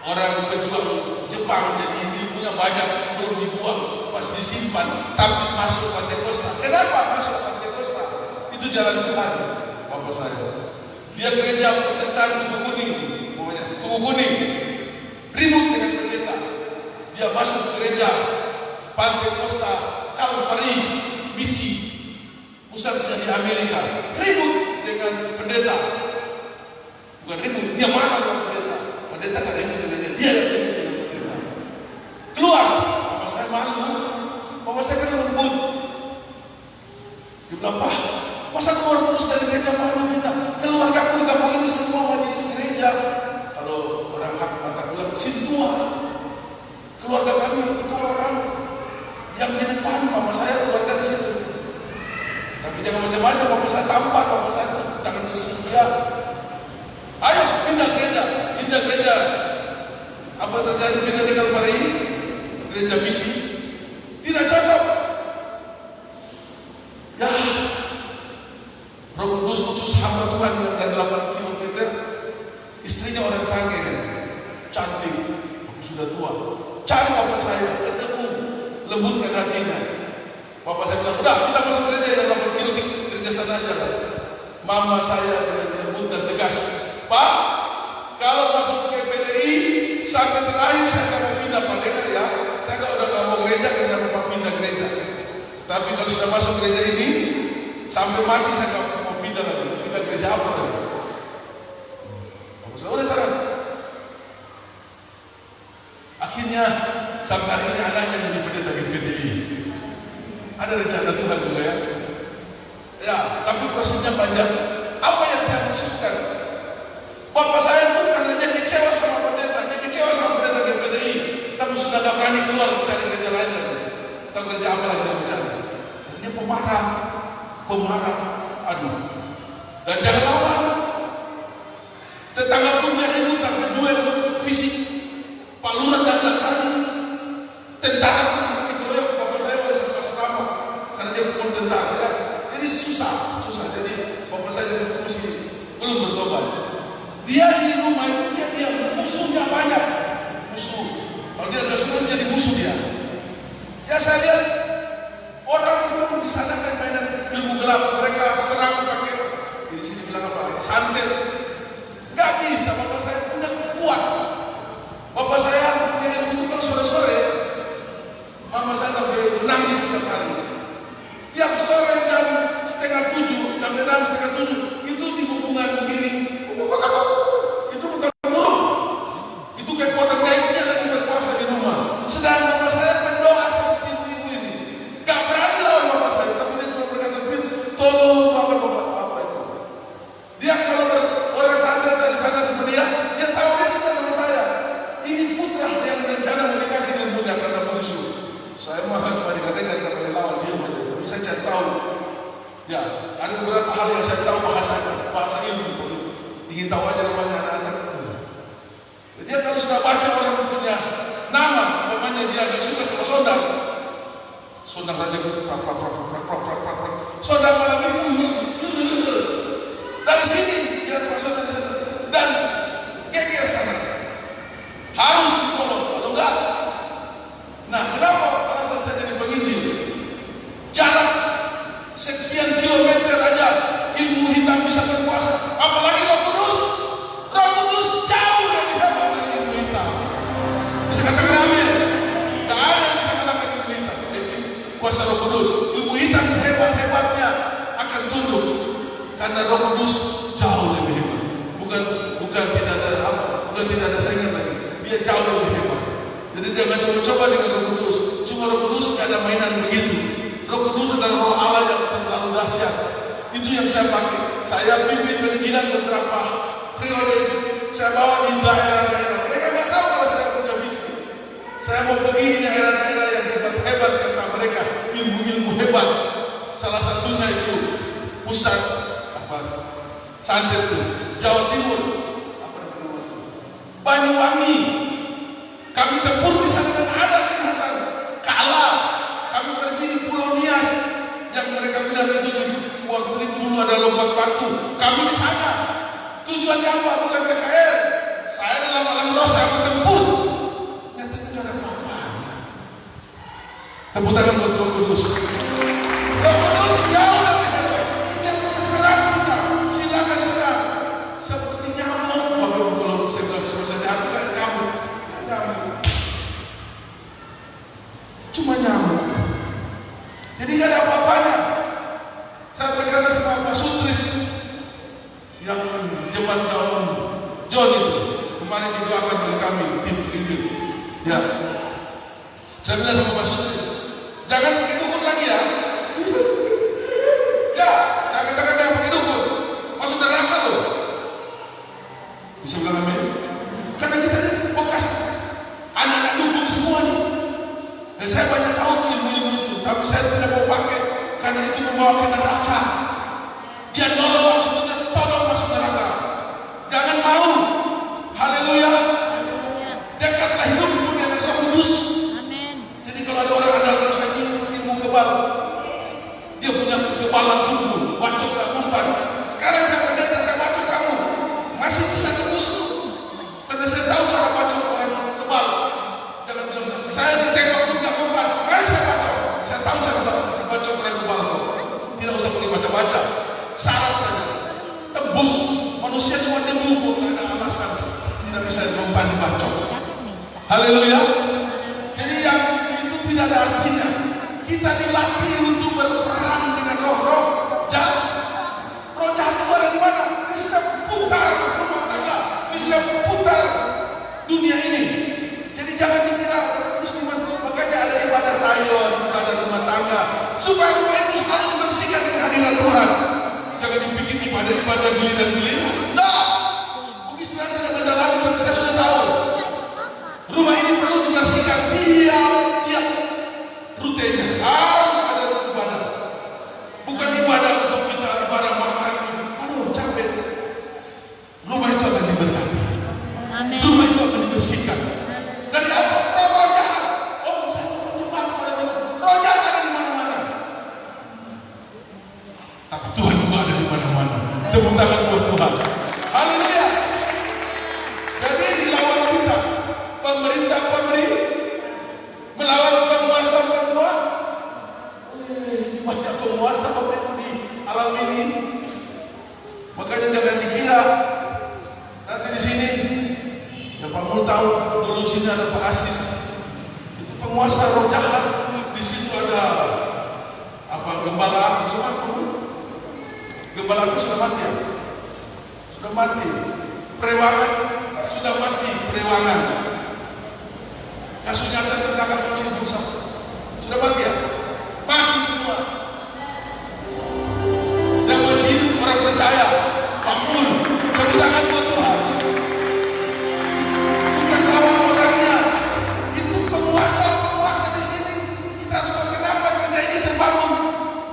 orang pejuang Jepang, jadi ilmunya banyak, belum dibuang, pas disimpan, tapi masuk Pantekosta. Kenapa masuk Pantekosta? Itu jalan Tuhan, bapak saya. Dia gereja Protestan tubuh kuning, pokoknya tubuh kuning, ribut dengan pendeta. Dia masuk gereja Pantekosta Calvary misi pusatnya di Amerika, ribut dengan pendeta. Bukan ribut, dia marah dengan pendeta. Pendeta gak ribut dengan dia yang ribut dengan pendeta. Keluar, bapak saya malu. Bapak saya kan lembut. Dia bilang, Pak, masa keluar terus dari gereja malu kita? Keluarga pun kampung ini semua majelis gereja. Kalau orang hak mata bilang, sintua. Keluarga kami itu orang yang di depan, bapak saya keluarga di situ. Tapi jangan macam-macam, bapak saya tampak, bapak saya tangan besi ya. Ayo pindah gereja. Apa terjadi pindah di Calvary? Gereja misi tidak cocok. Ya, Roh Kudus utus hamba Tuhan yang dari 8 km, istrinya orang Sange, cantik, sudah tua. Cari bapak saya, ketemu, lembutkan hatinya. Bapak saya bilang, udah kita masuk gereja yang 8 kilo, gereja sana aja. Mama saya dengan lembut dan tegas, Pak, kalau masuk ke PDI sampai terakhir saya akan mau pindah, Pak, dengar ya. Saya udah gak mau gereja karena mau pindah gereja. Tapi kalau sudah masuk gereja ini sampai mati saya gak mau pindah lagi. Pindah gereja apa tadi? Bapak saya udah sekarang. Akhirnya sampai hari ini anaknya jadi pendeta di PDI. Ada rencana Tuhan juga ya. Ya, tapi prosesnya panjang. Apa yang saya maksudkan? Bapak saya itu karena dia kecewa sama pendeta di PDI, tapi sudah gak berani keluar mencari gereja lain lagi. Atau gereja apa lagi dia mencari? Dan dia pemarah. Aduh. Dan jangan lawan. Tetangga pun dia ribut sampai duel fisik. Pak Lurah datang tadi, tentara pun dikeroyok bapak saya oleh satu asrama karena dia pukul tentara ya. Jadi susah. Jadi bapak saya jadi masih belum bertobat. Dia di rumah itu dia musuhnya banyak. Kalau dia ada sudah jadi musuh dia. Ya saya lihat orang itu di sana kan mainan ilmu gelap, mereka serang pakai di sini bilang apa? Santet. Nggak bisa, bapak saya punya kuat. Bapak saya punya ilmu itu kalau sore-sore, mama saya sampai menangis setiap hari. Setiap sore jam 6:30, jam 6, 6:30 itu di hubungan begini. Itu bukan burung. Itu kekuatan gaibnya lagi berkuasa di rumah. Sedang mama saya berdoa seperti ibu ini. Gak berani lawan bapak saya, tapi dia cuma berkata, tolong bapak itu. Dia kalau orang sadar dari sana seperti dia tahu dia cerita sama saya. Ini putra yang rencana mau dikasih ilmunya karena musuh. Saya mah cuma dikatakan gak boleh lawan dia aja. Tapi saya cari tahu. Ya, ada beberapa hal yang saya tahu bahasa ilmu. Ingin tahu aja namanya anak-anak. Dia kalau sudah baca orang punya nama, namanya dia agak suka sama Sondang. Sondang raja prak. Sondang malam ini dari sini dia Pak Sondang dan geger sana. Harus ditolong, kalau enggak. Nah, kenapa alasan saya jadi penginjil? Jarak sekian kilometer aja ilmu hitam bisa berkuasa, apalagi Roh Kudus. Roh Kudus jauh lebih hebat dari ilmu hitam. Bisa katakan amin. Tak ada yang bisa kalahkan ilmu hitam. Kuasa Roh Kudus. Ilmu hitam sehebat-hebatnya akan tunduk karena Roh Kudus jauh lebih hebat. Bukan tidak ada apa, bukan tidak ada saingan lagi. Dia jauh lebih hebat. Jadi jangan coba-coba dengan Roh Kudus. Cuma Roh Kudus gak ada mainan begitu. Roh Kudus adalah Roh Allah yang terlalu dahsyat. Itu yang saya pakai. Saya pimpin penginjilan beberapa periode. Saya bawa di daerah-daerah. Mereka nggak tahu kalau saya punya visi. Saya mau pergi di daerah-daerah yang hebat-hebat kata mereka, ilmu-ilmu hebat. Salah satunya itu pusat santet itu Jawa Timur, Banyuwangi. Kami tempur di sana dan ada kelihatan kalah. Kami pergi di Pulau Nias yang mereka bilang itu uang seribu dulu ada lompat batu. Kami di sana. Tujuannya apa? Bukan KKR. Saya dalam alam roh saya bertempur. Nyata itu tidak ada apa-apanya. Tepuk tangan buat Roh Kudus. Roh Kudus jauh lebih hebat. Dia bisa serang kita. Silakan serang. Seperti nyamuk. Bapak kalau saya bilang siswa saya itu kan nyamuk. Cuma nyamuk. Jadi gak ada apa-apanya. Saya berkata sama Pak Sutris yang jemaat kaum John itu kemarin didoakan oleh kami tim Injil. Ya, saya bilang sama Pak Sutris, jangan pakai dukun lagi ya. Ya, saya katakan jangan pakai dukun. Masuk neraka loh. Bisa bilang amin. Karena kita ini bekas anak-anak dukun semua nih. Dan saya banyak tahu tuh ilmu-ilmu itu, tapi saya tidak mau pakai karena itu membawa ke neraka. Dia nolong maksudnya tolong masuk neraka. Jangan mau. Haleluya. Dekatlah hidupmu dengan Roh Kudus. Amin. Jadi kalau ada orang andalkan saya ilmu kebal, dia punya kekebalan tubuh, bacok gak mempan. Sekarang saya pendeta, saya bacok kamu, masih bisa tembus tuh. Karena saya tahu cara bacok orang kebal. Jangan bilang saya ditembak pun gak mempan. Mari saya bacok. Saya tahu cara bacok orang kebal. Tidak usah pergi baca-baca. Syarat saja. Tembus. Manusia cuma debu kok, gak ada alasan. Tidak bisa mempan dibacok. Haleluya. Jadi yang itu tidak ada artinya. Kita dilatih untuk berperang dengan roh-roh jahat. Roh jahat itu ada di mana? Di seputar rumah tangga, di seputar dunia ini. Jadi jangan dikira terus gimana. Makanya ada ibadah rayon, ibadah rumah tangga, supaya rumah itu selalu dibersihkan dengan hadirat Tuhan. Jangan dipikir ibadah giliran-giliran. Nah, mungkin sudah tidak mendalami, tapi saya sudah tahu. Rumah ini perlu dibersihkan tiap rutenya. Harus ada ibadah. Bukan ibadah untuk kita ibadah makan. Aduh, capek. Rumah itu akan diberkati. Amin. Rumah itu akan dibersihkan. Dari apa? Roh jahat. Oh, saya orang jemaat pada roh jahat ada di mana-mana. Tapi Tuhan juga ada di mana-mana. Tepuk tangan buat Tuhan. penguasa Bapak Ibu di alam ini. Makanya jangan dikira nanti di sini, ya Pak Mul tahu dulu sini ada Pak Asis, itu penguasa roh jahat. Di situ ada apa, gembala api sudah mati. Gembala api sudah mati ya? Sudah mati. Prewangan sudah mati, prewangan. Kasunyata terbelakang oleh ibu sudah mati ya? Mati semua. Dan masih hidup orang percaya. Pak Mul, bagi tangan buat Tuhan. Bukan lawan orangnya. Itu penguasa di sini. Kita harus tahu kenapa gereja ini terbangun.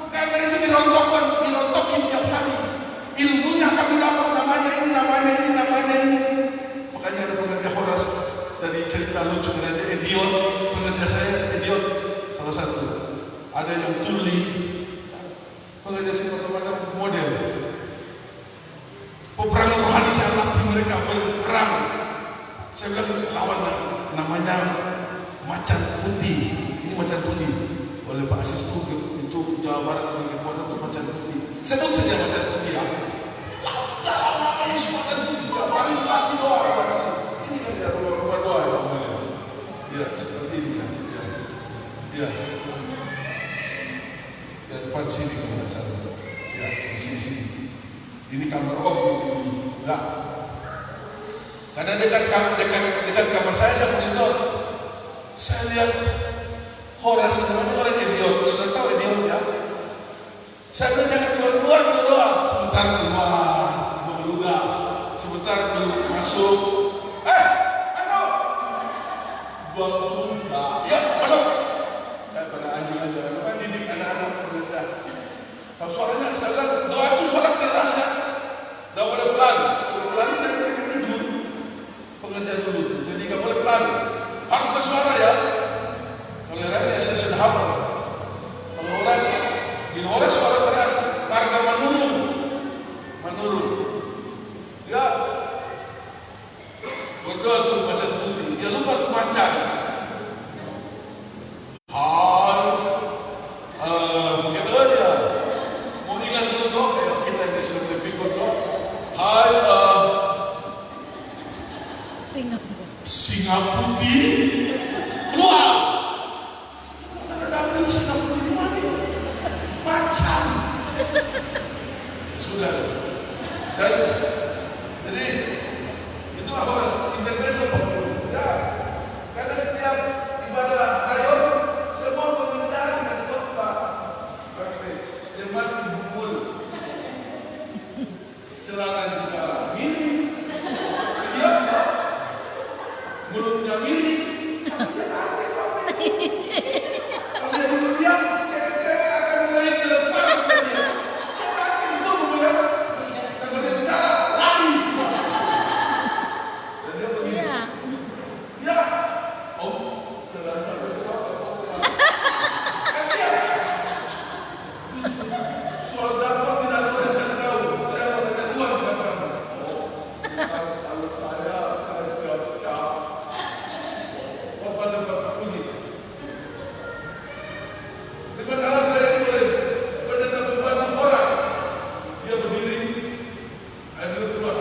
Karena itu dirontokin tiap hari. Ilmunya kami dapat, namanya ini. Makanya ada pengerja Horas dari cerita lucu dari Edion, pengerja saya Edion salah satu. Ada yang tuli, pengerja saya macam-macam model. Peperangan rohani saya latih mereka berperang. Saya bilang lawan namanya macan putih. Ini macan putih. Oleh Pak Asis itu Jawa Barat punya kekuatan itu macan putih. Sebut saja macan putih ya. Jangan pakai macan putih. Tiap hari mati doa. Ini kan dia rumah doa ya. Ya seperti ini kan. Ya. Ya depan sini kalau nggak salah. Ya di sini. Ini kamar enggak. Karena dekat kamar saya monitor. Saya lihat Horas namanya orang idiot. Sudah tahu idiot ya? Saya bilang jangan keluar doa. Sebentar keluar, meludah. Sebentar masuk. Masuk. Meludah. Ya masuk. Pada anjing aja. Memang didik anak-anak pekerja. Kalau suaranya saya bilang doa itu suara keras ya. Tidak boleh pelan. Kalau pelan jadi mereka tidur. Pengerjaan dulu. Jadi nggak boleh pelan. Harus bersuara ya. Kalau yang lain saya sudah hafal. Kalau Horas, di Horas suara keras. Harga menurun. Ya. Berdoa tuh macan putih. Dia lupa tuh macan. Bagaimana dia? Mau ingat dulu tuh, kayak kita ini sudah lebih kotor. Singa putih keluar. Ada singa putih di mana? Macan. Sudah. Jadi itulah orang internasional. Ya. Karena setiap ibadah rayon semua pekerjaan kasih khotbah. Dia mati bubul. Celana juga mirip. Dia mulutnya mirip. Kalau dia dulu diam, cewek-cewek akan mulai ke depan. Dia mati itu bubulnya. Dan kalau dia bicara, lari semua. Dan dia begini. Ya. Serasa bersalah. Kan dia. Soal dakwah tidak ada orang yang tahu. Saya mau tanya Tuhan kepada kamu. Kalau saya siap-siap. Pada Bapak ini. Dengan hal dari mulai pada Bapak Horas, dia berdiri. Ada dua.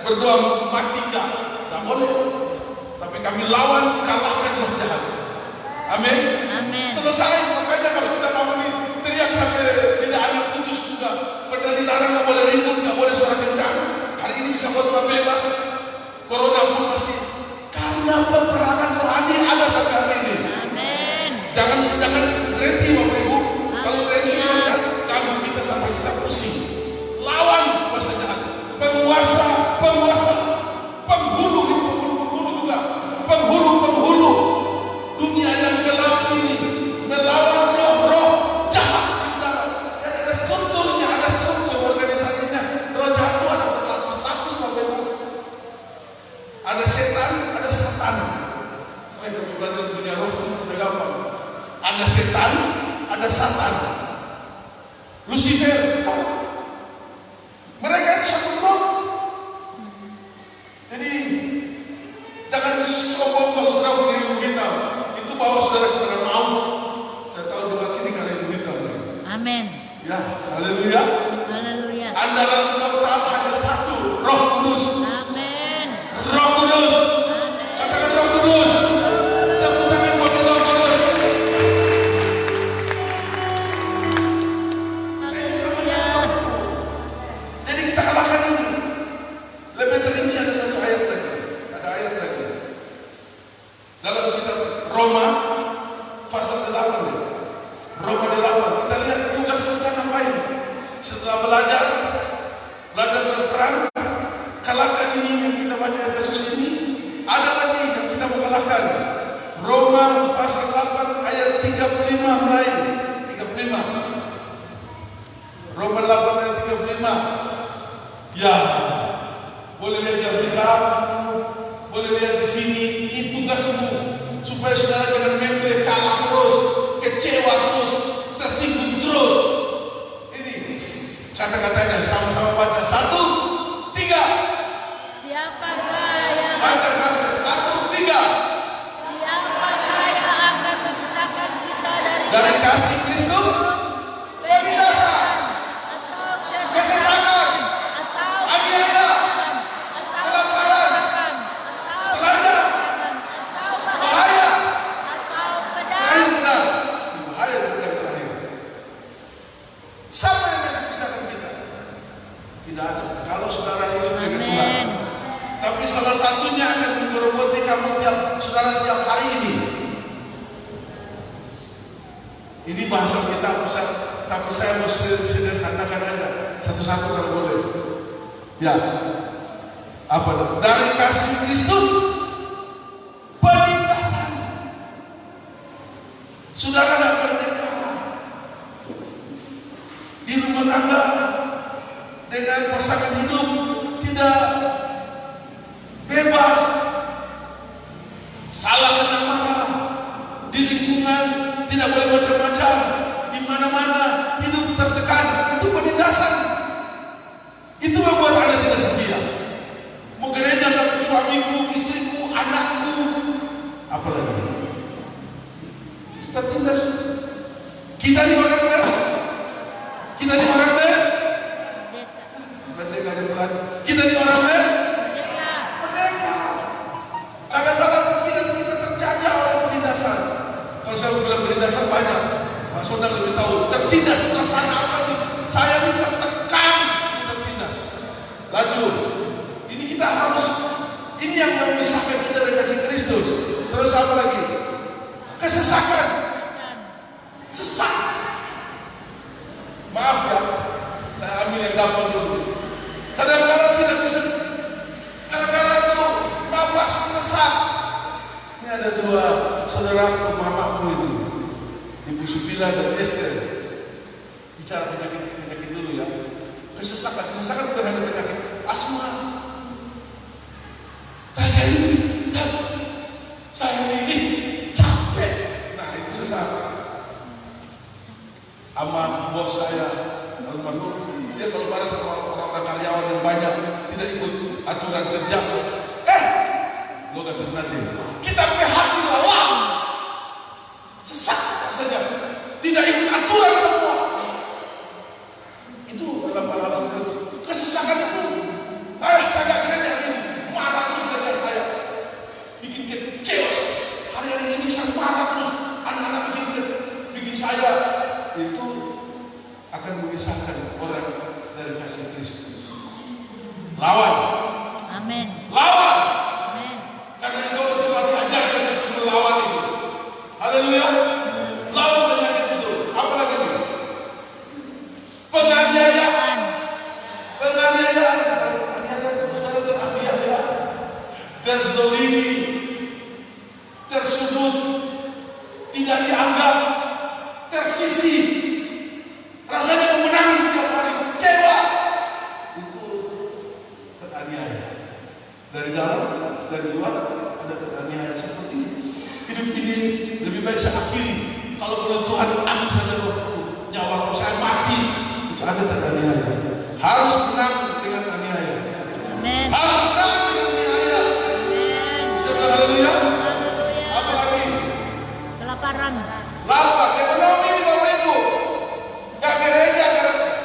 Berdoa mati enggak boleh. Tapi kami lawan, kalahkan roh jahat. Amin. Selesai. Makanya kalau kita bangun ini teriak sampai tidak anak putus juga. Padahal dilarang, nggak boleh ribut, nggak boleh suara kencang. bisa khotbah bebas, corona pun masih, karena peperangan rohani ada sampai hari ini. Amin. Jangan berhenti Bapak Ibu. Kalau berhenti macam ganggu kita sampai kita pusing. Lawan kuasa jahat, penguasa, penghulu juga, penghulu dunia yang gelap ini melawan roh jahat di udara. Dan ada strukturnya, ada struktur organisasinya. Roh jahat itu ada berlapis-lapis Bapak Ibu. Ada setan, ada satan. Kami belajar dunia roh itu tidak gampang. Ada setan, ada satan. Lucifer, mereka itu satu grup. Jadi jangan sombong kalau saudara punya ilmu hitam. Itu bawa saudara kepada maut. Saya tahu jemaat sini karena ilmu hitam. Amin. Ya, haleluya. Haleluya. Andalan total hanya satu, Roh Kudus. Amin. Roh Kudus. Katakan Roh Kudus. Tepuk tangan buat Roh Kudus. Jadi kita kalahkan ini. Lebih terinci ada satu ayat lagi. Ada ayat lagi. Dalam kitab Roma pasal 8 ya. Roma 8. Kita lihat tugas kita ngapain. Setelah belajar berperang, kalahkan ini yang kita baca Efesus ini. Ada lagi yang kita mau kalahkan. Roma pasal 8 ayat 35 mulai. 35. Roma 8 ayat 35. Ya, boleh lihat di Alkitab, boleh lihat di sini. Ini tugasmu supaya saudara jangan memble, kalah terus, kecewa terus, tersinggung terus. Ini kata-katanya sama-sama baca. 1, 3. Siapakah yang Kata-kata 1, 3. Siapakah yang akan memisahkan kita Dari kasih Kristus, penindasan, atau kesesakan, aniaya, kelaparan, telanjang, bahaya. Terakhir benar, bahaya yang terakhir. Siapa yang bisa pisahkan kita? Tidak ada. Kalau saudara hidup dengan Tuhan. Amin. Tapi salah satunya akan menggerogoti kamu saudara tiap hari ini. Ini bahasa kita Ustaz, tapi saya mau sederhanakan aja satu-satu kalau boleh. Ya, apa itu? Dari kasih Kristus, penindasan. Saudara nggak merdeka di rumah tangga dengan pasangan hidup, tidak bebas, salah kena marah, di lingkungan tidak boleh macam-macam, di mana-mana hidup tertekan. Itu penindasan. Itu membuat Anda tidak setia. Mau gereja tapi suamiku, istriku, anakku, apalagi kita tindas. Kita di orang ber, kita di orang ber, merdeka di bulan. Kita di orang ber, merdeka. Kadang-kadang pikiran kita terjajah oleh penindasan. Kalau saya bilang penindasan banyak, Pak Saudara lebih tahu. Tertindas perasaan apa nih? Saya ini tertekan, ini tertindas. Lanjut. Ini kita harus, ini yang memisahkan kita dari kasih Kristus. Terus apa lagi? Kesesakan. Sesak. Maaf ya, saya ambil yang gampang dulu. Kadang-kadang tidak bisa. Kadang-kadang itu nafas sesak. Ini ada dua saudaraku, mamaku ini, Ibu Subila dan Esther. Bicara penyakit dulu ya. Kesesakan bukan hanya penyakit asma. Saya ini capek. Nah itu sesak. Sama bos saya, almarhum, dia kalau marah sama orang-orang karyawan yang banyak, tidak ikut aturan kerja. Lo gak terjadi. Kita PHK lawan. Sesak saja. Tidak ikut aturan semua. Itu dalam hal seperti kesesakan itu. Saya gak kira hari ini marah terus kerja saya. Bikin kecewa. Hari-hari ini saya marah terus. Anak-anak bikin saya. Itu akan memisahkan orang dari kasih Kristus. Lawan. dizolimi, tersudut, tidak dianggap, tersisih, rasanya mau menangis setiap hari, kecewa, itu teraniaya. Dari dalam, dari luar ada teraniaya. Seperti hidup ini lebih baik saya akhiri. Kalau menurut Tuhan ambil saja rohku, nyawaku, saya mati. Itu ada teraniaya. Harus menang dengan aniaya. Amin. Harus menang dengan aniaya. Amin. Bisa bilang haleluya? Haleluya. Apa lagi? Kelaparan. Lapar, ekonomi di Bapak Ibu. Gak gereja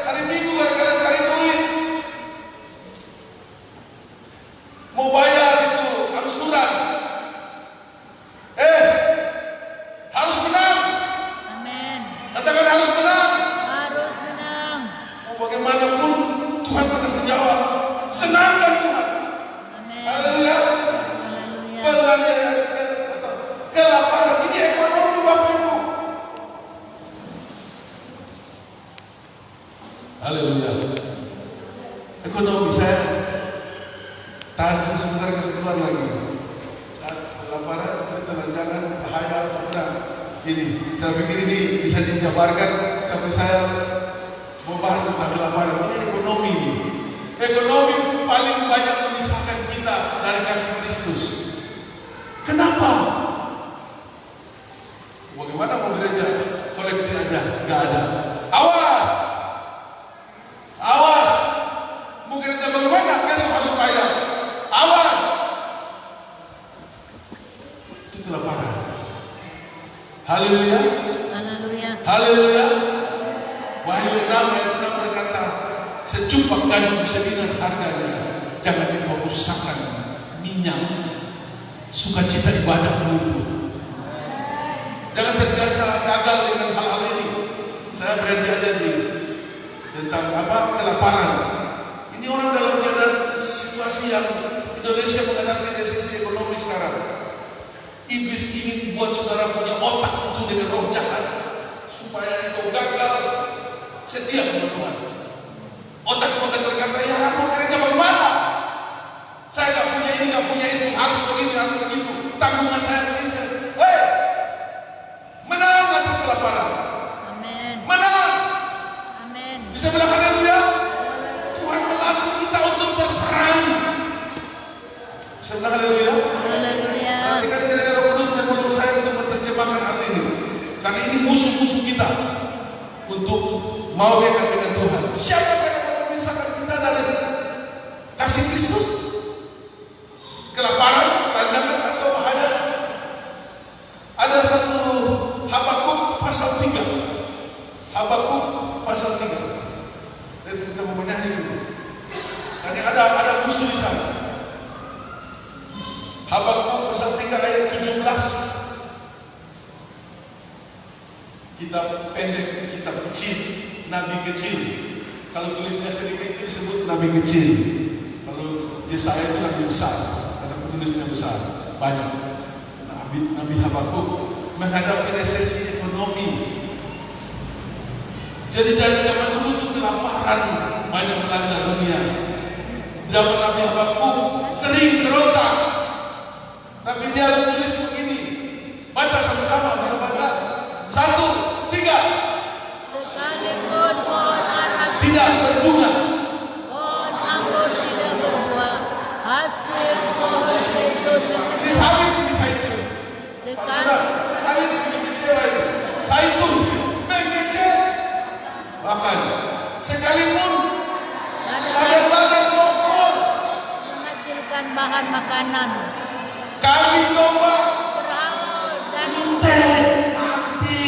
hari Minggu gara-gara cari duit. Mau bayar itu angsuran. Harus menang. Amin. Katakan harus menang. Harus menang. Mau bagaimanapun Tuhan pernah menjawab. Senangkan Tuhan. Amin. Haleluya. Haleluya. Penganiayaan atau kelaparan ini ekonomi Bapak Ibu. Haleluya. Ekonomi saya tahan sebentar kasih keluar lagi. Kelaparan, ketelanjangan, bahaya atau benar. Ini, saya pikir ini bisa dijabarkan, tapi saya mau bahas tentang kelaparan. Ini ekonomi. Ekonomi paling banyak memisahkan kita dari kasih Kristus. Kenapa? Bagaimana mau gereja kolektif aja? Gak ada. Awas! Awas! Mau gereja bagaimana? Besok harus bayar. Awas! Itu kelaparan. Haleluya. Haleluya. Haleluya. Wahyu 6 ayat 6 berkata, secupak gandum sedingan harganya, jangan engkau rusakkan minyak sukacita ibadahmu itu. Jangan terbiasa gagal dengan hal-hal ini. Saya berhenti aja di tentang kelaparan. Ini orang dalam keadaan situasi yang Indonesia menghadapi resesi ekonomi sekarang. Iblis ingin buat saudara punya otak itu dengan roh jahat supaya engkau gagal setia sama Tuhan. Otak itu akan berkata, ya mau gereja bagaimana? Saya gak punya ini, gak punya itu, harus begini, harus begitu. Tanggungan saya begini. Hei, menang atas kelaparan. Amin. Menang. Amin. Bisa bilang haleluya? Tuhan melatih kita untuk berperang. Bisa bilang haleluya? Haleluya. Perhatikan kiranya Roh Kudus menolong saya untuk menerjemahkan hal ini. Karena ini musuh-musuh kita untuk mau dekat dengan Tuhan. Siapa yang akan memisahkan kita dari kasih Kristus? Kelaparan, kelanjangan atau bahaya? Ada satu Habakuk pasal 3. Habakuk pasal 3. Itu kita mau menyanyi dulu. Karena ada musuh di sana. Habakuk pasal 3 ayat 17. Kitab pendek, kitab kecil, nabi kecil. Kalau tulisnya sedikit disebut nabi kecil. Kalau Yesaya itu nabi besar, karena penulisnya besar, banyak. Nabi Habakuk menghadapi resesi ekonomi. Jadi dari zaman dulu itu kelaparan banyak melanda dunia. Zaman Nabi Habakuk kering kerontang. Tapi dia menulis begini. Baca sama-sama, bisa baca. 1, 3. Sekalipun pohon ara Tidak berbunga. pohon anggur tidak berbuah, hasil pohon zaitun tidak Ini sawit, ini zaitun. sekali Sawit ini kecewa itu. Zaitun mengecewa. Bahkan sekalipun ladang-ladang lokal menghasilkan bahan makanan, kami domba berhaul dan mati.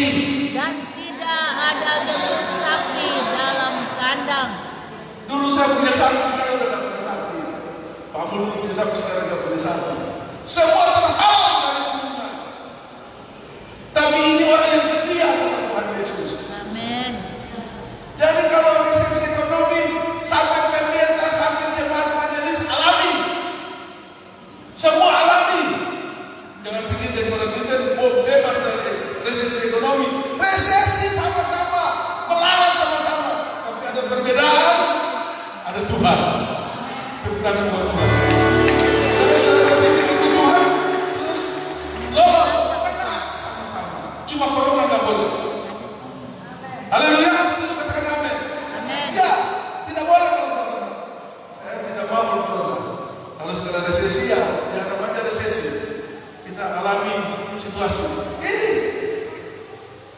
dan tidak ada lembu sapi dalam kandang. Dulu saya punya sapi, sekarang udah gak punya sapi. Pak Mulu punya sapi, sekarang gak punya sapi. Semua terhalang dari Tuhan. Tapi ini orang yang setia sama Tuhan Yesus. Amin. Jadi kalau resesi ekonomi sampai pendeta, sampai jemaat majelis alami. Semua alami. Jangan pikir jadi orang Kristen bebas dari resesi ekonomi. Resesi sama-sama, melawan sama-sama. Tapi ada perbedaan, ada Tuhan. Tepuk tangan buat Tuhan. Kalau saudara berpikir itu Tuhan, boleh? Haleluya, setuju katakan amin. Amin. Ya, tidak boleh kalau corona. Saya tidak mau corona. Kalau segala resesi ya, yang namanya resesi. Kita alami situasi ini.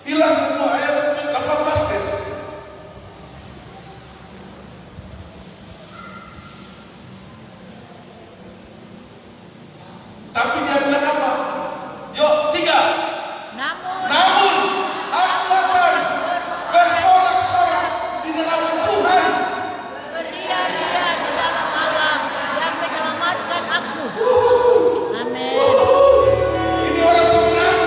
Hilang semua ayat 18 deh. Tapi dia bilang apa? Yuk, 3. Namun aku akan bersorak-sorak di dalam Tuhan. Beria-ria di dalam Allah yang menyelamatkan aku. Amin. Ini orang pemenang.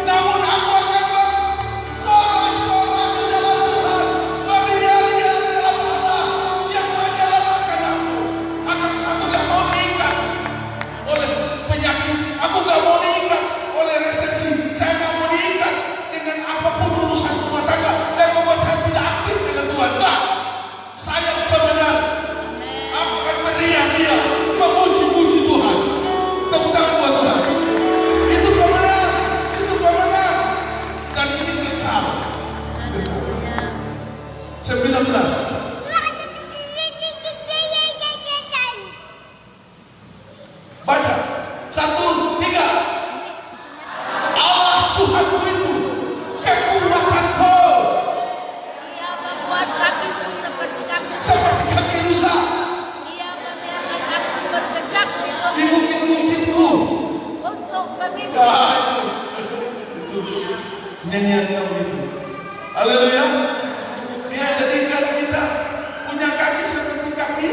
Namun aku akan bersorak-sorak di dalam Tuhan. Beria-ria di dalam Allah yang menyelamatkan aku. Aku gak mau diikat oleh penyakit. Aku gak mau diikat oleh resesi. Saya gak mau diikat dengan apapun urusan rumah tangga yang membuat saya tidak aktif dengan Tuhan. Nah, saya pemenang. Aku akan beria-ria memuji-muji Tuhan. Tepuk tangan buat Tuhan. Itu pemenang. Itu pemenang. Dan ini kekal. 19. Baca. 1, 3. Allah Tuhanku itu kekuatanku. Ia membuat kakiku seperti kaki. Seperti kaki rusa Ia membiarkan aku berjejak di di bukit bukit-bukitku. untuk pemimpin. Itu nyanyian kamu itu. Haleluya. Dia jadikan kita punya kaki seperti kaki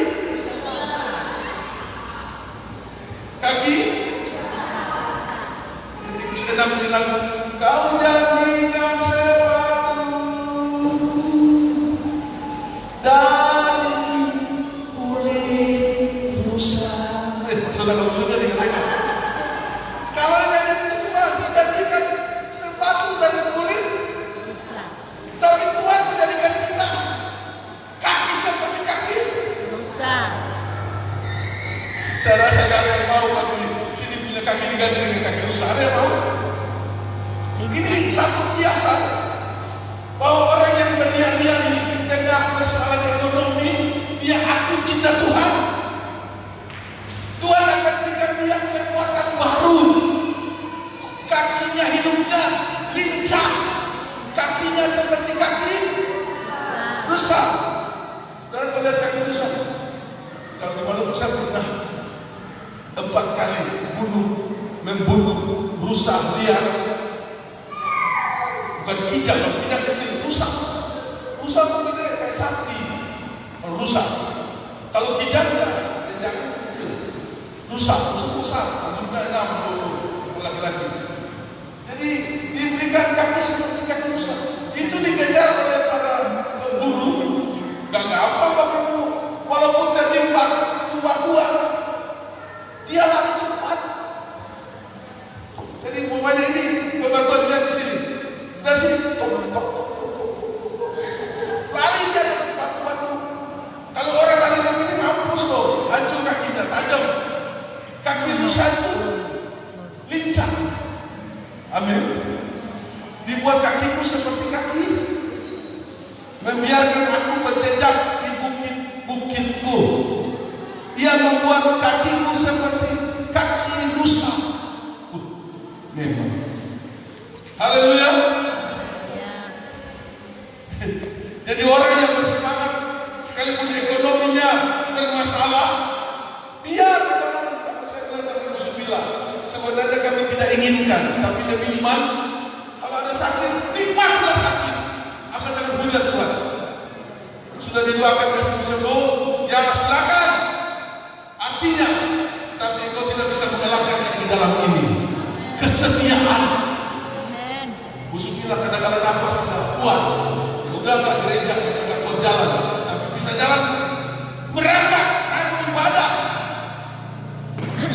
tikus kenam bilang, kau jadikan sepatuku dari kulit rusa. Maksudnya kamu juga dengan mereka. Kalau jadi cuma dijadikan sepatu dari kulit, tapi Tuhan menjadikan kita kaki seperti kaki. Saya rasa gak ada yang mau kalau di sini punya kaki diganti dengan kaki rusa. Ada yang mau? Ini satu kiasan bahwa orang yang beria-ria di tengah persoalan ekonomi, dia aktif cinta Tuhan. Tuhan akan berikan dia kekuatan baru. Kakinya, hidupnya lincah. Kakinya seperti kaki rusa. Dan kalau lihat kaki rusa, kalau di Maluku saya pernah 4 kali membunuh rusa liar. Bukan kijang, kijang kecil, rusa. Rusa itu gede kayak sapi. Rusa. Kalau kijang jangan kecil. Rusa besar, juga 6 laki-laki. Jadi diberikan kaki seperti kaki rusa. Itu dikejar oleh para pemburu. Gak gampang bapakmu, walaupun terlibat tua-tua, dia lari cepat. Jadi umpamanya ini bebatuan lihat di sini, dari sini lari dia di atas batu-batu. Kalau orang lari begini mampus loh, hancur kakinya, tajam. Kaki rusa itu lincah. Amin. Dibuat kakiku seperti kaki, membiarkan aku berjejak di bukit-bukitku. Ia membuat kakiku seperti kaki rusa. Memang. Haleluya. Jadi orang yang bersemangat sekalipun ekonominya bermasalah, biar ekonomi, sampai saya bilang sama Ibu Subila, sebenarnya kami tidak inginkan, tapi demi iman, kalau ada sakit, nikmatlah sakit, asal jangan hujat Tuhan. Sudah didoakan kasih sembuh, ya silakan. Artinya, tapi engkau tidak bisa mengalahkan yang di dalam ini. Kesetiaan. Bu Subila kadang-kadang nafas sudah kuat, ya udah nggak gereja, nggak kuat jalan, tapi bisa jalan berangkat. Saya mau ibadah.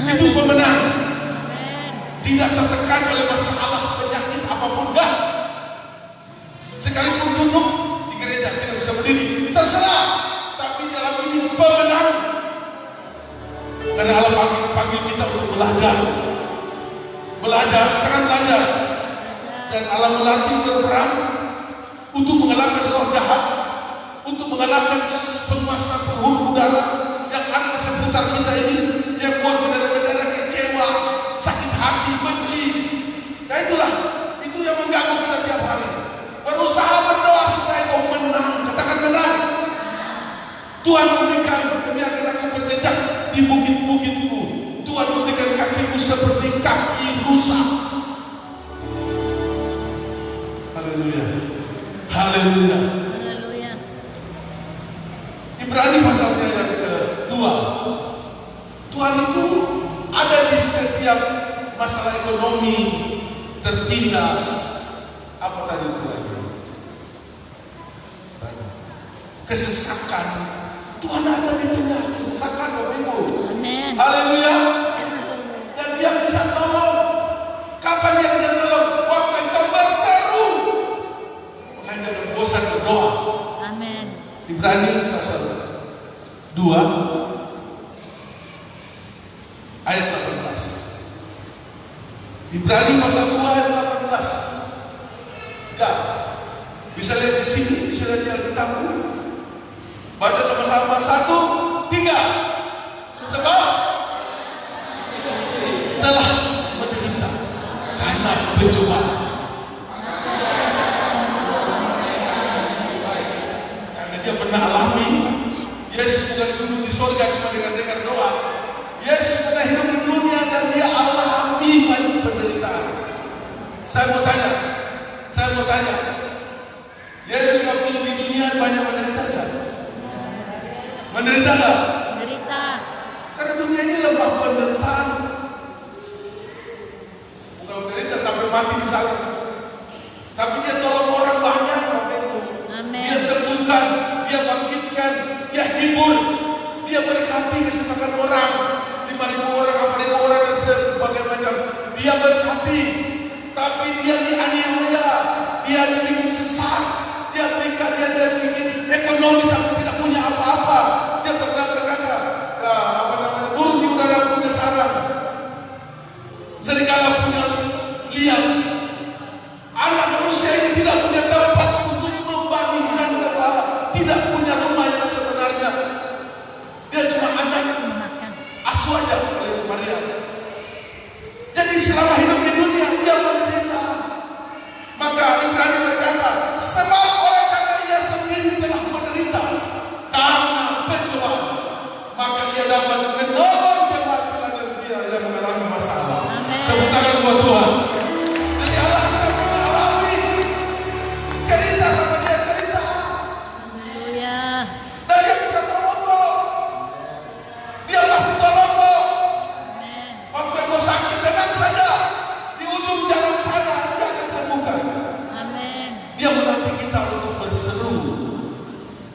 Itu pemenang. Tidak tertekan oleh masalah penyakit apapun, enggak. Sekalipun duduk di gereja tidak bisa berdiri, terserah. Tapi dalam ini pemenang. Karena Allah panggil kita untuk belajar. Belajar, katakan belajar. Dan Allah melatih berperang untuk mengalahkan roh jahat, untuk mengalahkan penguasa penghulu udara yang ada di seputar kita ini, yang buat bendera-bendera kecewa, sakit hati, benci. Nah itulah, itu yang mengganggu kita tiap hari. Berusaha berdoa supaya kau menang. Katakan menang. Tuhan memberikan, biarkan aku berjejak di bukit-bukitku. Tuhan memberikan kakiku seperti kaki rusa. Haleluya. Haleluya. Haleluya. Ibrani pasalnya yang kedua. Tuhan itu ada di setiap masalah ekonomi, tertindas. Apa tadi itu lagi? Kesesakan. Tuhan ada di tengah kesesakan, Bapak Ibu. Amin. Haleluya. Dan Dia bisa tolong. Kapan Dia bisa tolong? Waktu engkau berseru. Makanya jangan bosan berdoa. Amin. Ibrani pasal 2 ayat 18. Ibrani pasal 2 ayat 18. Ya, bisa lihat di sini, bisa lihat di Alkitabmu. Baca sama-sama, 1, 3. Sebab telah menderita karena pencobaan. Karena dia pernah alami. Yesus bukan duduk di surga cuma dengar doa. Yesus pernah hidup di dunia dan dia alami banyak penderitaan. Saya mau tanya, Yesus waktu di dunia banyak menderita enggak? Menderita enggak? Menderita. Karena dunia ini lembah penderitaan. Bukan menderita sampai mati di sana. Tapi dia tolong orang banyak. Amin. Dia sembuhkan, dia bangkitkan, dia hibur, dia berkati kesesakan orang. 5.000 orang, 4.000 orang dan sebagainya macam. Dia berkati, tapi dia dianiaya, dia dibikin sesat, dia bikin ekonomi sampai tidak punya apa-apa. Dia pernah berkata, burung di udara punya sarang, serigala punya liang. Anak manusia ini tidak punya tempat untuk membangunkan kepala, tidak punya rumah yang sebenarnya. Dia cuma anak asuh aja oleh Maria. Jadi selama hidup di dunia dia menderita. Maka Ibrani berkata, sebab oleh karena ia sendiri telah menderita karena pencobaan, maka dia dapat menolong jemaat Philadelphia yang mengalami masalah. Tepuk tangan buat Tuhan. Jadi Allah kita mengalami cerita sama dia, cerita. Haleluya. Dan dia bisa tolong kok. Dia pasti tolong kok. Waktu engkau sakit, tenang saja. Di ujung jalan sana dia akan sembuhkan. Amin. Dia melatih kita untuk berseru.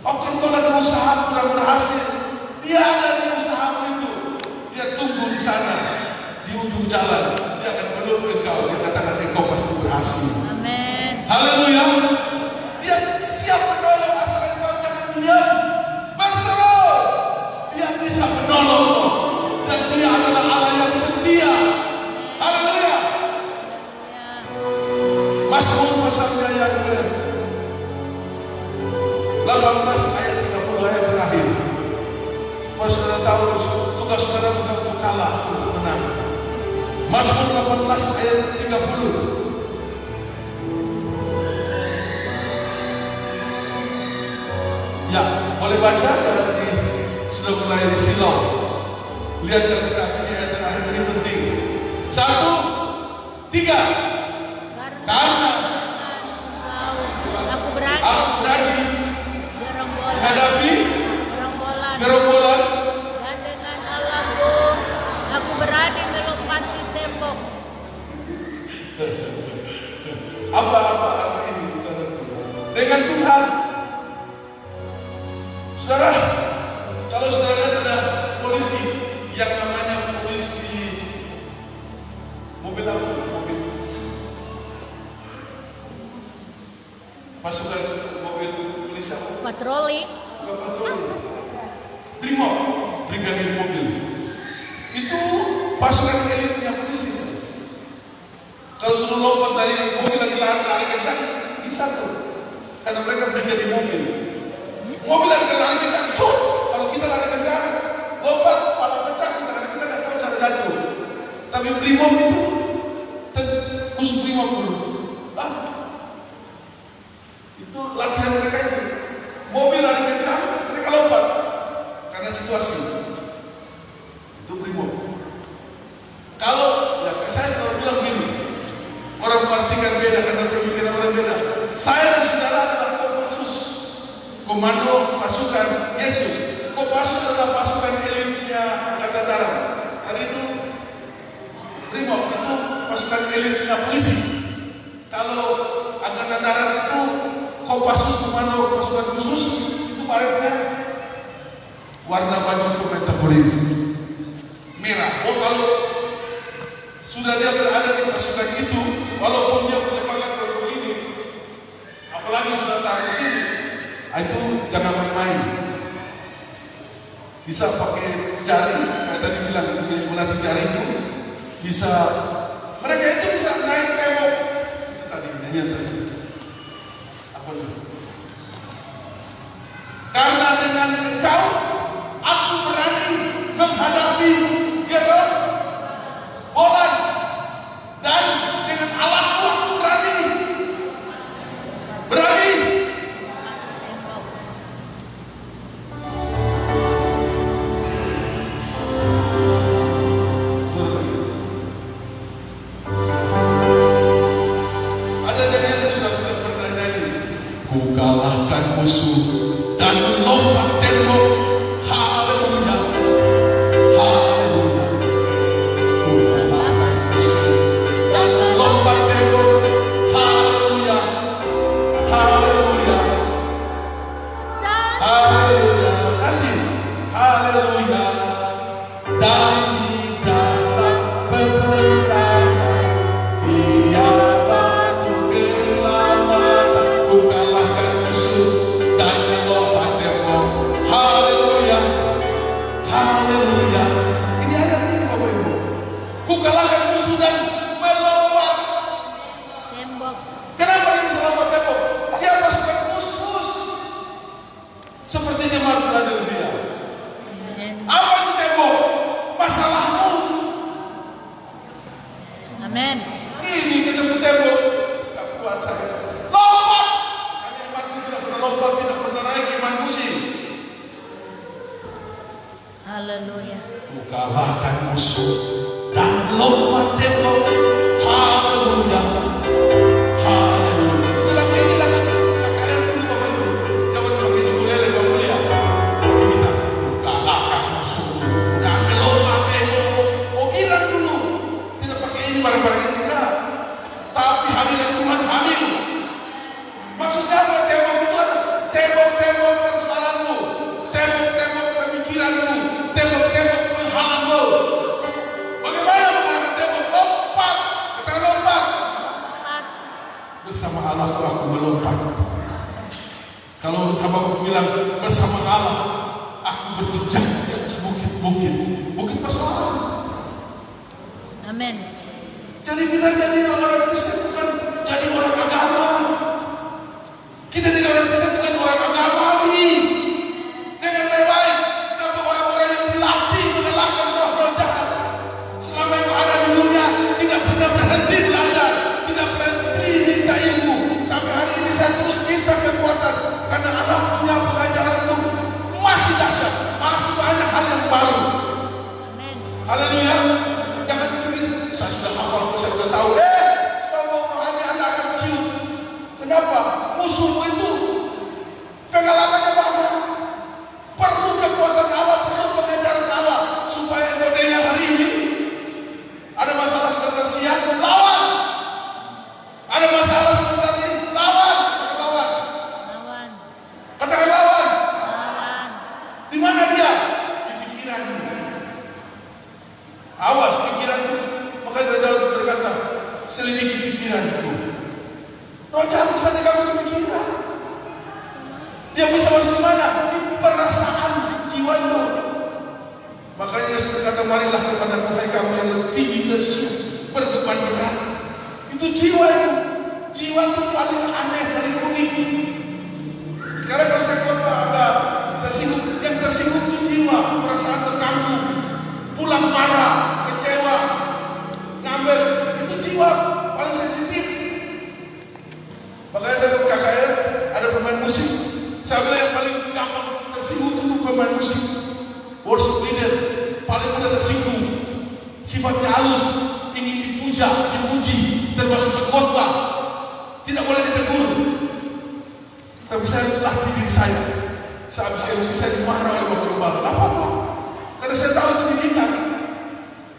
Waktu engkau lagi usaha kurang berhasil, dia ada di usahamu itu. Dia tunggu di sana, di ujung jalan. Dia akan peluk engkau. Dia katakan engkau pasti berhasil. Amin. Haleluya. Dia siap menolong asal engkau jangan diam. Berseru. Dia bisa menolong. Dan dia adalah Allah yang setia. Haleluya. Mazmur pasalnya yang ke 18 ayat 30 ayat terakhir. Supaya saudara tahu tugas saudara bukan untuk kalah, untuk menang. Mazmur 18 ayat 30. Ya, boleh baca dari sudah mulai di Silo. Lihat kaki-kakinya yang terakhir ini penting. 1, 3. Karena aku berani menghadapi gerombolan dan dengan Allahku aku berani melompati tembok. Apa ini dengan Tuhan. Saudara, kalau saudara lihat ada polisi yang namanya polisi mobil apa? Mobil pasukan mobil polisi apa? Patroli. Bukan patroli. Brimob, brigadir mobil. Itu pasukan elitnya polisi. Kalau suruh lompat dari mobil lari kencang, bisa tuh. Karena mereka berada di mobil. Mobil lari kencang, kalau kita lari kencang, lompat, pala pecah, karena kita nggak tahu cara jatuh. Tapi Brimob itu, khusus Brimob dulu. Itu latihan mereka itu. Mobil lari kencang, mereka lompat karena situasi. Itu Brimob. Kalau saya selalu bilang begini, orang mengartikan beda karena pemikiran orang beda. Saya dan saudara adalah Kopassus, Komando Pasukan Yesus. Kopassus adalah pasukan elitnya Angkatan Darat. Tadi itu Brimob itu pasukan elitnya polisi. Kalau Angkatan Darat itu Kopassus, Komando Pasukan Khusus, itu baretnya warna baju pemerintah Polri merah. Oh, kalau sudah dia berada di pasukan itu, walaupun dia punya pangkat begini, apalagi sudah taruh di sini, itu jangan main-main. Bisa pakai jari, kayak tadi bilang melatih jari itu, bisa mereka itu bisa naik tembok. Itu tadi nyanyian tadi. Apa itu? Karena dengan engkau aku berani menghadapi gerong bolan, dan dengan Allahku aku berani ada nyanyian yang sudah pernah nyanyi, ku kalahkan musuh dan melompat tembok. Haleluya, haleluya. Ku kalahkan musuh dan melompat tembok. Haleluya, haleluya, haleluya. Nanti haleluya. Dan di dalam peperangan Dia batu keselamatan. Ku kalahkan musuh dan melompat tembok. Haleluya, haleluya. Ini ayat ini Bapak Ibu. Ku kalahkan musuh dan melompat. Tembok. Kenapa dia bisa lompat tembok? Dia pasukan khusus seperti jemaat Philadelphia. Apa itu tembok? Masalahmu. Amin. Ini ketemu tembok. Tak kuat saya. Lompat. Hanya imanku tidak pernah lompat, tidak pernah naik imanku sih. Haleluya. Ku kalahkan musuh dan lompat tembok. Haleluya, haleluya. Itu lagi ini lagi KKR dulu Bapak Ibu. Jangan pakai ukulele Bapak Mulia. Pakai kita. Ku kalahkan musuh dan lompat tembok. Oh kira dulu. Tidak pakai ini barang-barang itu enggak. Tapi hadirat Tuhan hadir. Maksudnya apa? Tembok itu adalah tembok-tembok persoalanmu, tembok-tembok pemikiranmu, tembok-tembok penghalangmu. Bagaimana mengangkat tembok? Lompat. Katakan lompat. Bersama Allah aku melompat. Kalau Habakkuk bilang bersama Allah aku berjejak di atas bukit-bukit. Bukit persoalan. Amin. Jadi kita jadi orang Kristen bukan jadi orang agama. Kita jadi orang Kristen bukan orang agamawi. Dengan baik-baik, tapi orang-orang yang dilatih mengalahkan roh-roh jahat. Selama yang ada di dunia, tidak pernah berhenti belajar, tidak berhenti minta ilmu. Sampai hari ini saya terus minta kekuatan, karena Allah punya pengajaran itu masih dahsyat, masih banyak hal yang baru. Amin. Haleluya. Jangan pikir saya sudah hafal, saya sudah tahu. Sombong rohani Anda akan cium. Kenapa? Musuhmu itu pengalamannya banyak. Perlu kekuatan Allah, perlu pengajaran Allah supaya godenya hari ini ada masalah sebentar siang, lawan. Ada masalah sebentar ini, lawan. Katakan lawan. Lawan. Katakan lawan. Lawan. Di mana dia? Di pikiranmu. Awas pikiranmu. Makanya Daud berkata, selidiki pikiranku. Roh jahat bisa diganggu pikiran. Dia bisa masuk di mana? Di perasaan jiwamu. Makanya Yesus berkata, marilah kepada Tuhan kamu yang letih, lesu, berbeban berat. Itu jiwa itu paling aneh, paling unik. Karena kalau saya khotbah ada tersinggung, yang tersinggung itu jiwa, perasaan terganggu, pulang marah, kecewa, ngambil, itu jiwa paling sensitif. Makanya saya KKR ada pemain musik, saya bilang yang paling gampang tersinggung itu pemain musik, worship leader, paling mudah tersinggung, sifatnya halus, ingin dipuja, dipuji, termasuk berkhotbah, tidak boleh ditegur. Tapi saya latih diri saya. Sehabis MC saya dimarah oleh Bapak Gembala. Apa-apa? Karena saya tahu itu pendidikan.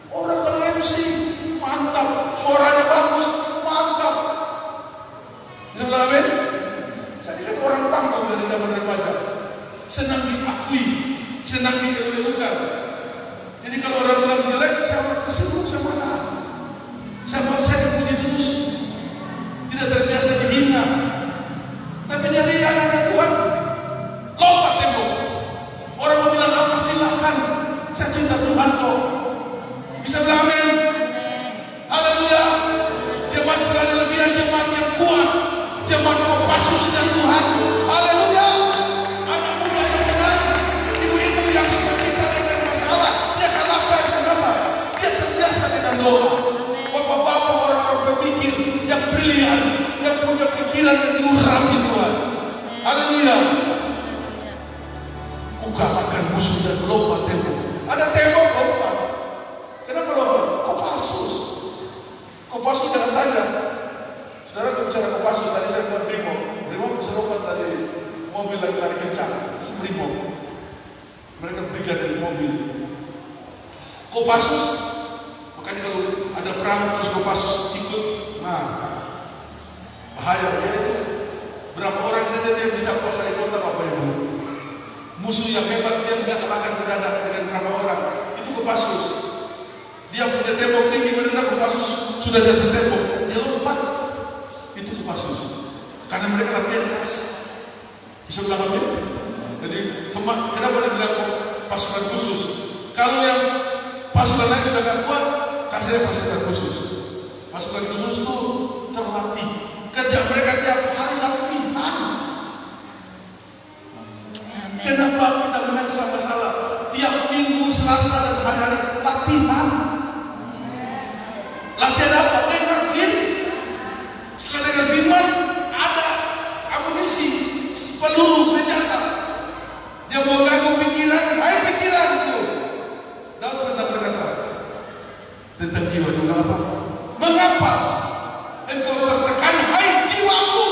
Orang kalau MC mantap, suaranya bagus, mantap. Bisa bilang amin? Saya kan orang panggung dari zaman remaja. Senang diakui, senang dikeluarkan. Jadi kalau orang bilang jelek, saya tersinggung, saya marah. Saya dipuji terus. Tidak terbiasa dihina. Tapi jadi anak Tuhan lompat tembok. Orang mau bilang apa silahkan. Saya cinta Tuhan kok. Bisa bilang amin. Haleluya. Jemaat Philadelphia jemaat yang kuat. Jemaat Kopassusnya Tuhan. Haleluya. Anak muda yang menang. Ibu-ibu yang suka cinta dengan masalah. Dia kalahkan. Kenapa? Dia terbiasa dengan doa. Bapak-bapak orang-orang pemikir yang brilian, yang punya pikiran yang diurapi Tuhan. Haleluya. Ku kalahkan musuh dan lompat tembok. Ada tembok lompat. Kenapa lompat? Kopassus. Kopassus jangan tanya. Saudara bicara Kopassus tadi saya buat Brimob. Brimob bisa lompat dari mobil lagi lari kencang. Itu Brimob. Mereka berikan dari mobil. Kopassus. Makanya kalau ada perang terus Kopassus ikut, nah bahaya dia itu. Berapa orang saja dia bisa kuasai kota Bapak Ibu. Musuh yang hebat dia bisa kalahkan mendadak dengan berapa orang. Itu Kopassus. Dia punya tembok tinggi, mendadak Kopassus sudah di atas tembok. Dia lompat. Itu Kopassus. Karena mereka latihan keras. Bisa bilang amin? Jadi kenapa dia bilang pasukan khusus? Kalau yang pasukan lain sudah gak kuat, kasih pasukan khusus. Pasukan khusus itu terlatih. Kerja mereka tiap hari latihan. Kenapa kita menang salah-salah? Tiap minggu, Selasa dan hari-hari latihan. Latihan apa? Dengar firman. Setelah dengar firman, ada amunisi, peluru, senjata. Dia mau ganggu pikiran, hai pikiranku. Daud pernah berkata tentang jiwa itu apa? Mengapa engkau tertekan, hai jiwaku?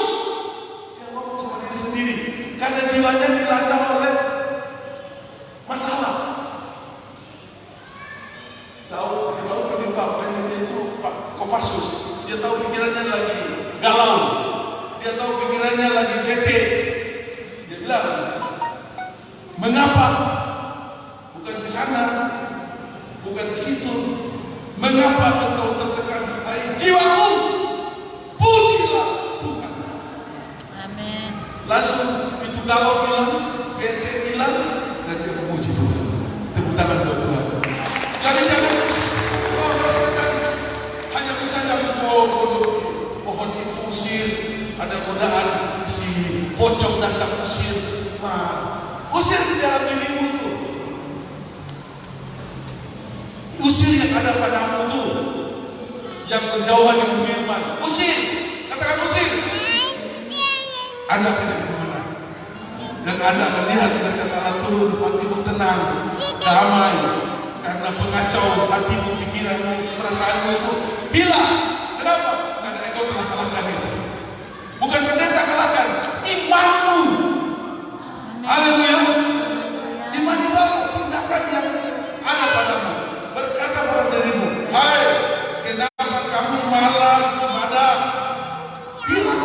Dia ngomong sama diri sendiri. Karena jiwanya dilanda oleh masalah. Daud penyebabnya dia itu Kopassus. Dia tahu pikirannya lagi galau. Dia tahu pikirannya lagi bete. Dia bilang, mengapa? Bukan ke sana, bukan ke situ. Mengapa engkau tertekan, hai jiwaku? Pujilah Tuhan. Amin. Langsung itu galau hilang, bete hilang, dan dia memuji Tuhan. Tepuk tangan buat Tuhan. Jadi jangan kau rasakan hanya misalnya pohon itu usir, ada godaan si pocong datang usir, usir di dalam dirimu tuh. Usir yang ada padamu tuh, yang berjauhan dengan firman. Usir, katakan usir. Anda akan jadi pemenang. Dan Anda akan lihat dan Allah turun, hatimu tenang, damai. Karena pengacau hatimu, pikiranmu, perasaanmu itu hilang. Kenapa? Karena engkau telah kalahkan itu. Bukan pendeta kalahkan, imanmu. Haleluya. Iman itu apa? Tindakan yang ada padamu. Berkata pada dirimu, hai, kenapa kamu malas ibadah? Bilang.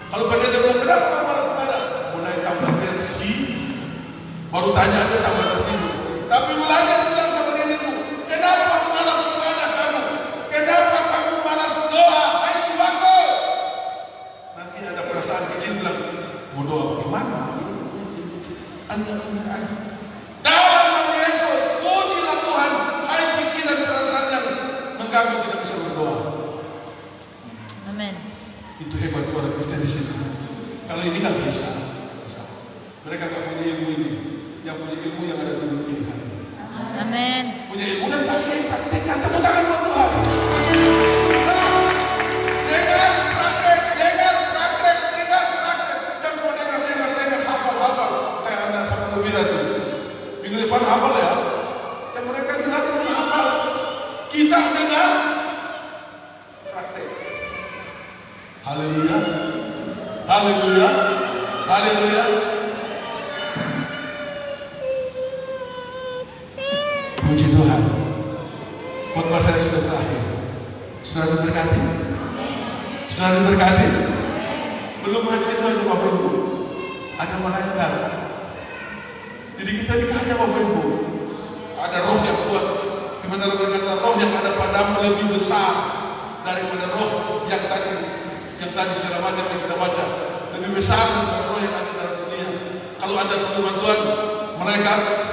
Kalau pendeta bilang, kenapa kamu malas ibadah? Mulai tambah versi, baru tanya aja tambah versi. Tapi belajar bilang sama dirimu, kenapa malas ibadah kamu? Kenapa kamu malas doa? Hai jiwaku. Nanti ada perasaan kecil bilang, mau doa bagaimana? Dalam nama Yesus, pujilah Tuhan. Hai pikiran perasaan yang mengganggu tidak bisa berdoa. di sini. Kalau ini nggak bisa. Mereka nggak punya ilmu ini. Yang punya ilmu yang ada di dunia ini. Amin. Punya ilmu dan praktekkan. Tepuk tangan buat Tuhan. Nah, dengan praktek. Jangan cuma dengar, hafal. Kayak anak sama gembira tuh. Minggu depan hafal ya. Dan mereka bilang hafal. Kita dengar, praktek. Haleluya. Puji Tuhan. Khotbah saya sudah berakhir. Saudara diberkati? Belum hanya itu aja Bapak Ibu. Ada malaikat. Jadi kita dikaya Bapak Ibu. Ada roh yang kuat. Gimana kalau berkata roh yang ada padamu lebih besar daripada roh yang tadi segala macam yang kita baca. Lebih besar daripada roh yang ada dalam dunia. Kalau ada firman Tuhan, malaikat.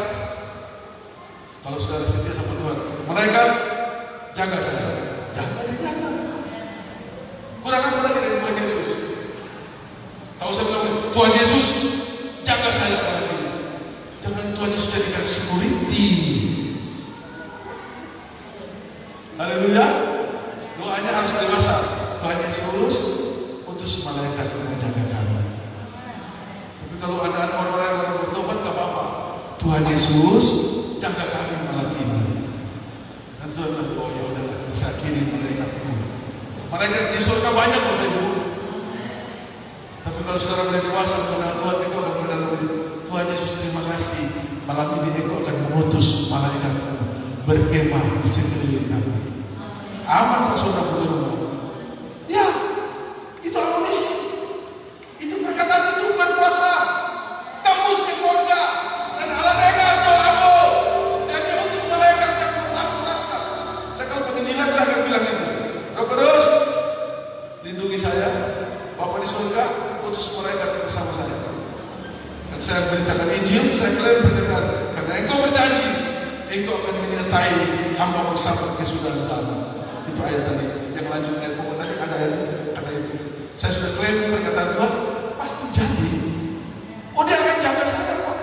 Kalau saudara setia sama Tuhan, malaikat jaga saya. Jaga. Kurang apa lagi dari Tuhan Yesus? Tahu saya bilang, Tuhan Yesus jaga saya pada ini. Jangan Tuhan Yesus jadikan security. Haleluya. Doanya harus dewasa. Tuhan Yesus utus malaikat untuk menjaga kami. Tapi kalau ada orang-orang yang baru bertobat, gak apa-apa. Tuhan Yesus jaga kami malam ini. Dan Tuhan bilang, oh ya udahlah, bisa kirim malaikatku. Malaikat di surga banyak Bapak Ibu. Tapi kalau saudara mulai dewasa mengenal Tuhan, engkau akan berkata, Tuhan Yesus terima kasih. Malam ini engkau akan mengutus malaikatku berkemah di sekeliling kami. Aman Pak Saudara punya rumah. Ya, itu amunisi. Itu perkataan itu berkuasa. Tembus ke surga. Dan Allah dengar doamu. Dan dia utus malaikat yang berlaksa-laksa. Saya kalau penginjilan saya akan bilang ini. Roh Kudus, lindungi saya. Bapa di surga, utus malaikat bersama saya. Dan saya beritakan Injil, saya klaim berkata, karena engkau berjanji, engkau akan menyertai hamba sampai kesudahan zaman. Itu ayat tadi. Yang lanjut ayat pokok tadi ada ayat itu, kata itu. Saya sudah klaim perkataan Tuhan, pasti jadi. Oh dia akan jaga saya kok.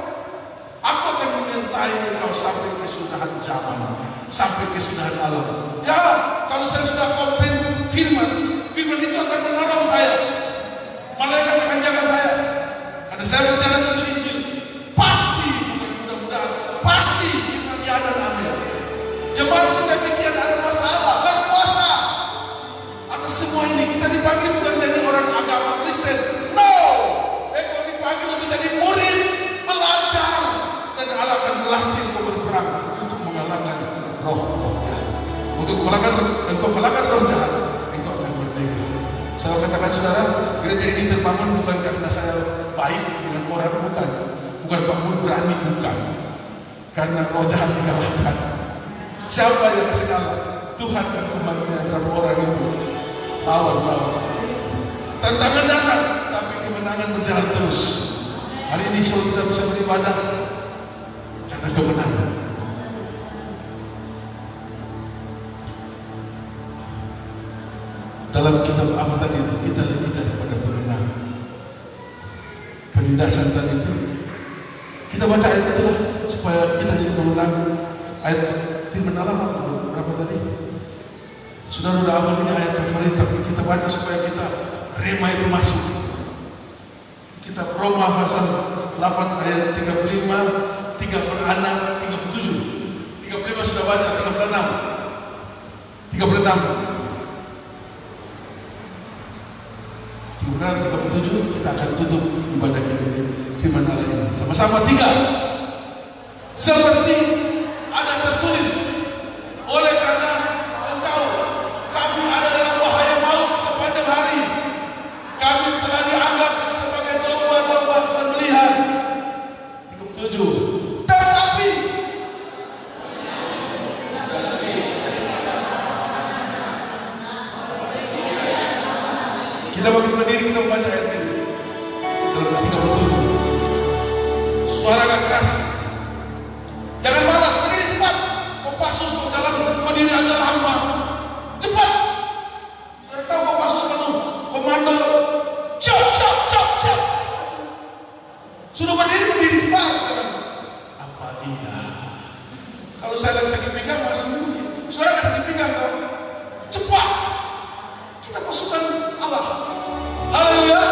Aku akan menyertai engkau sampai kesudahan zaman, sampai kesudahan alam. Ya, kalau saya sudah komplain firman itu akan menolong saya. Malaikat akan jaga saya. Karena saya berjalan menuju Injil. Pasti, bukan mudah-mudahan, pasti firman ya dan amin. Jemaat kita demikian ada masalah, berkuasa. Atas semua ini kita dipanggil bukan jadi orang agama Kristen. No, engkau dipanggil untuk jadi murid, belajar, dan Allah akan melatih engkau berperang untuk mengalahkan roh jahat. Untuk engkau kalahkan roh jahat, engkau akan merdeka. Saya katakan saudara, gereja ini terbangun bukan karena saya baik dengan orang, bukan bangun berani, bukan. Karena roh jahat dikalahkan. Siapa yang kasih kalah? Tuhan dan umatnya dan orang itu. Lawan. Tantangan datang, tapi kemenangan berjalan terus. Hari ini kalau kita bisa beribadah karena kemenangan. Dalam kitab apa tadi itu kita lebih daripada pemenang. Penindasan tadi itu kita baca ayat itulah supaya kita jadi pemenang. Ayat firman Allah berapa tadi? Sudah hafal ini ayat favorit, tapi kita baca supaya kita rema itu masuk. Kitab Roma pasal 8 ayat 35, 36, 37. 35 sudah baca, 36. 37 kita akan tutup ibadah firman Allah ini. Sama-sama 3. Seperti ada tertulis, oleh karena kami ada dalam bahaya maut sepanjang hari. Kami telah dianggap sebagai domba-domba sembelihan. 37. Tetapi kita bangkit berdiri, kita membaca ayat ini dalam 37. Suara agak keras. Jangan malas, berdiri cepat. Kopassus dalam berdiri ajar hamba. Cepat. Sudah tahu Kopassus penuh. Komando. Cuk. Kalau saya lagi sakit pinggang masih mungkin. Saudara nggak sakit pinggang kan? Cepat kita masukkan Allah. Haleluya.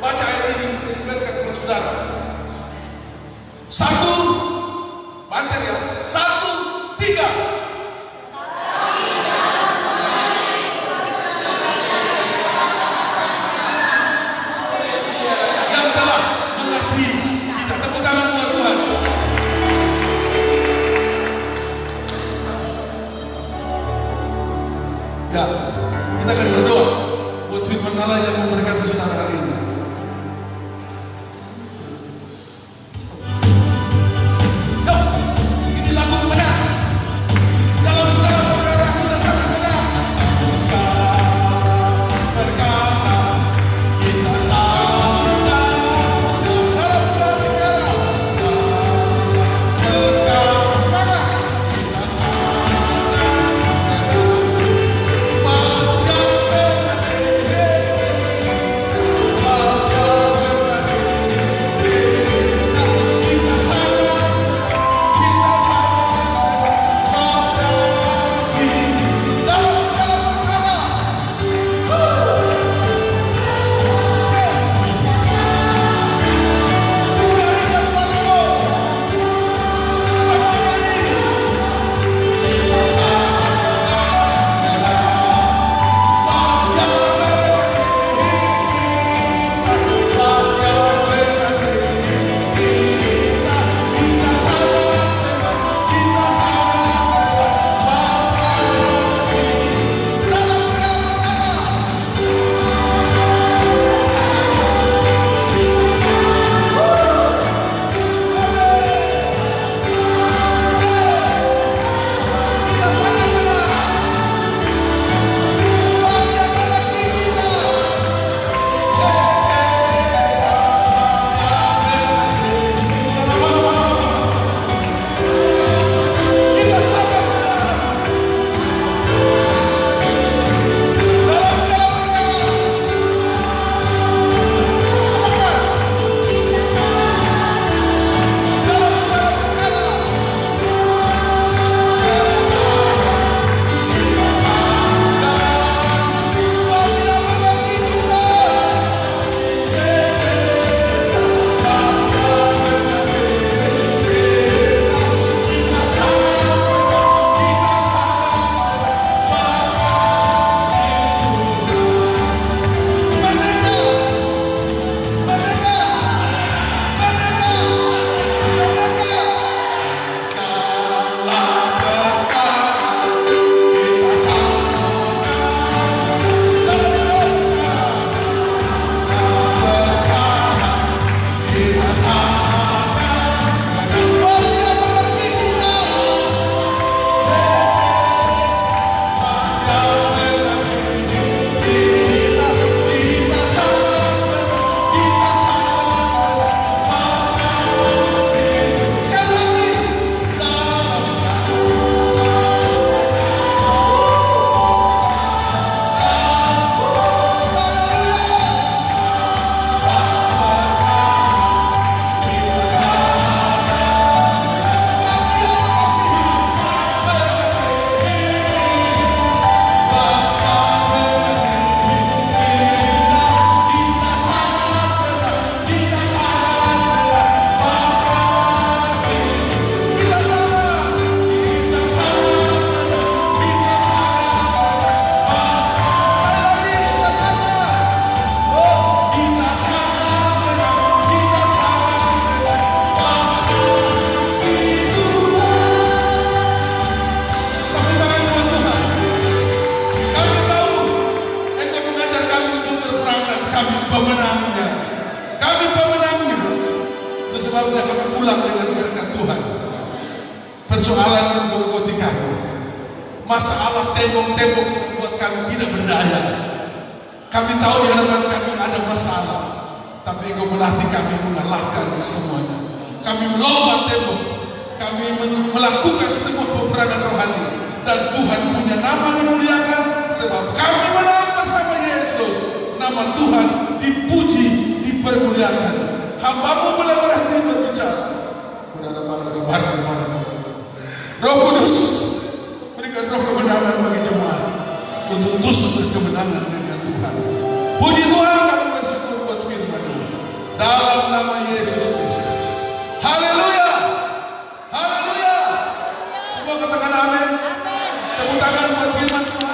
Baca ayat ini menjadi berkat buat saudara. 1, banter ya. 1, 3. Yang telah mengasihi kita. Tepuk tangan buat Tuhan. Ya, kita akan berdoa buat firman Allah yang memberkati saudara hari ini. Yuk, ini lagu benar. Dalam segala perkara kita sangat benar. Segala perkara kita sangat benar. Dalam segala perkara, semangat. Kita sangat benar. sebabnya kami pulang dengan berkat Tuhan. Persoalan menggogoti kami, masalah tembok-tembok membuat kami tidak berdaya. Kami tahu di hadapan kami ada masalah, tapi Engkau melatih kami mengalahkan semuanya. Kami melompat tembok, kami melakukan semua peperangan rohani, dan Tuhan punya nama dimuliakan sebab kami menang bersama Yesus. Nama Tuhan dipuji, dipermuliakan. Hamba-Mu boleh berhenti berbicara. Roh Kudus, berikan roh kemenangan bagi jemaat untuk terus berkemenangan dengan Tuhan. Puji Tuhan, kami bersyukur buat firman Tuhan. Dalam nama Yesus Kristus. Haleluya. Haleluya. Semua katakan amin. Tepuk tangan buat firman Tuhan.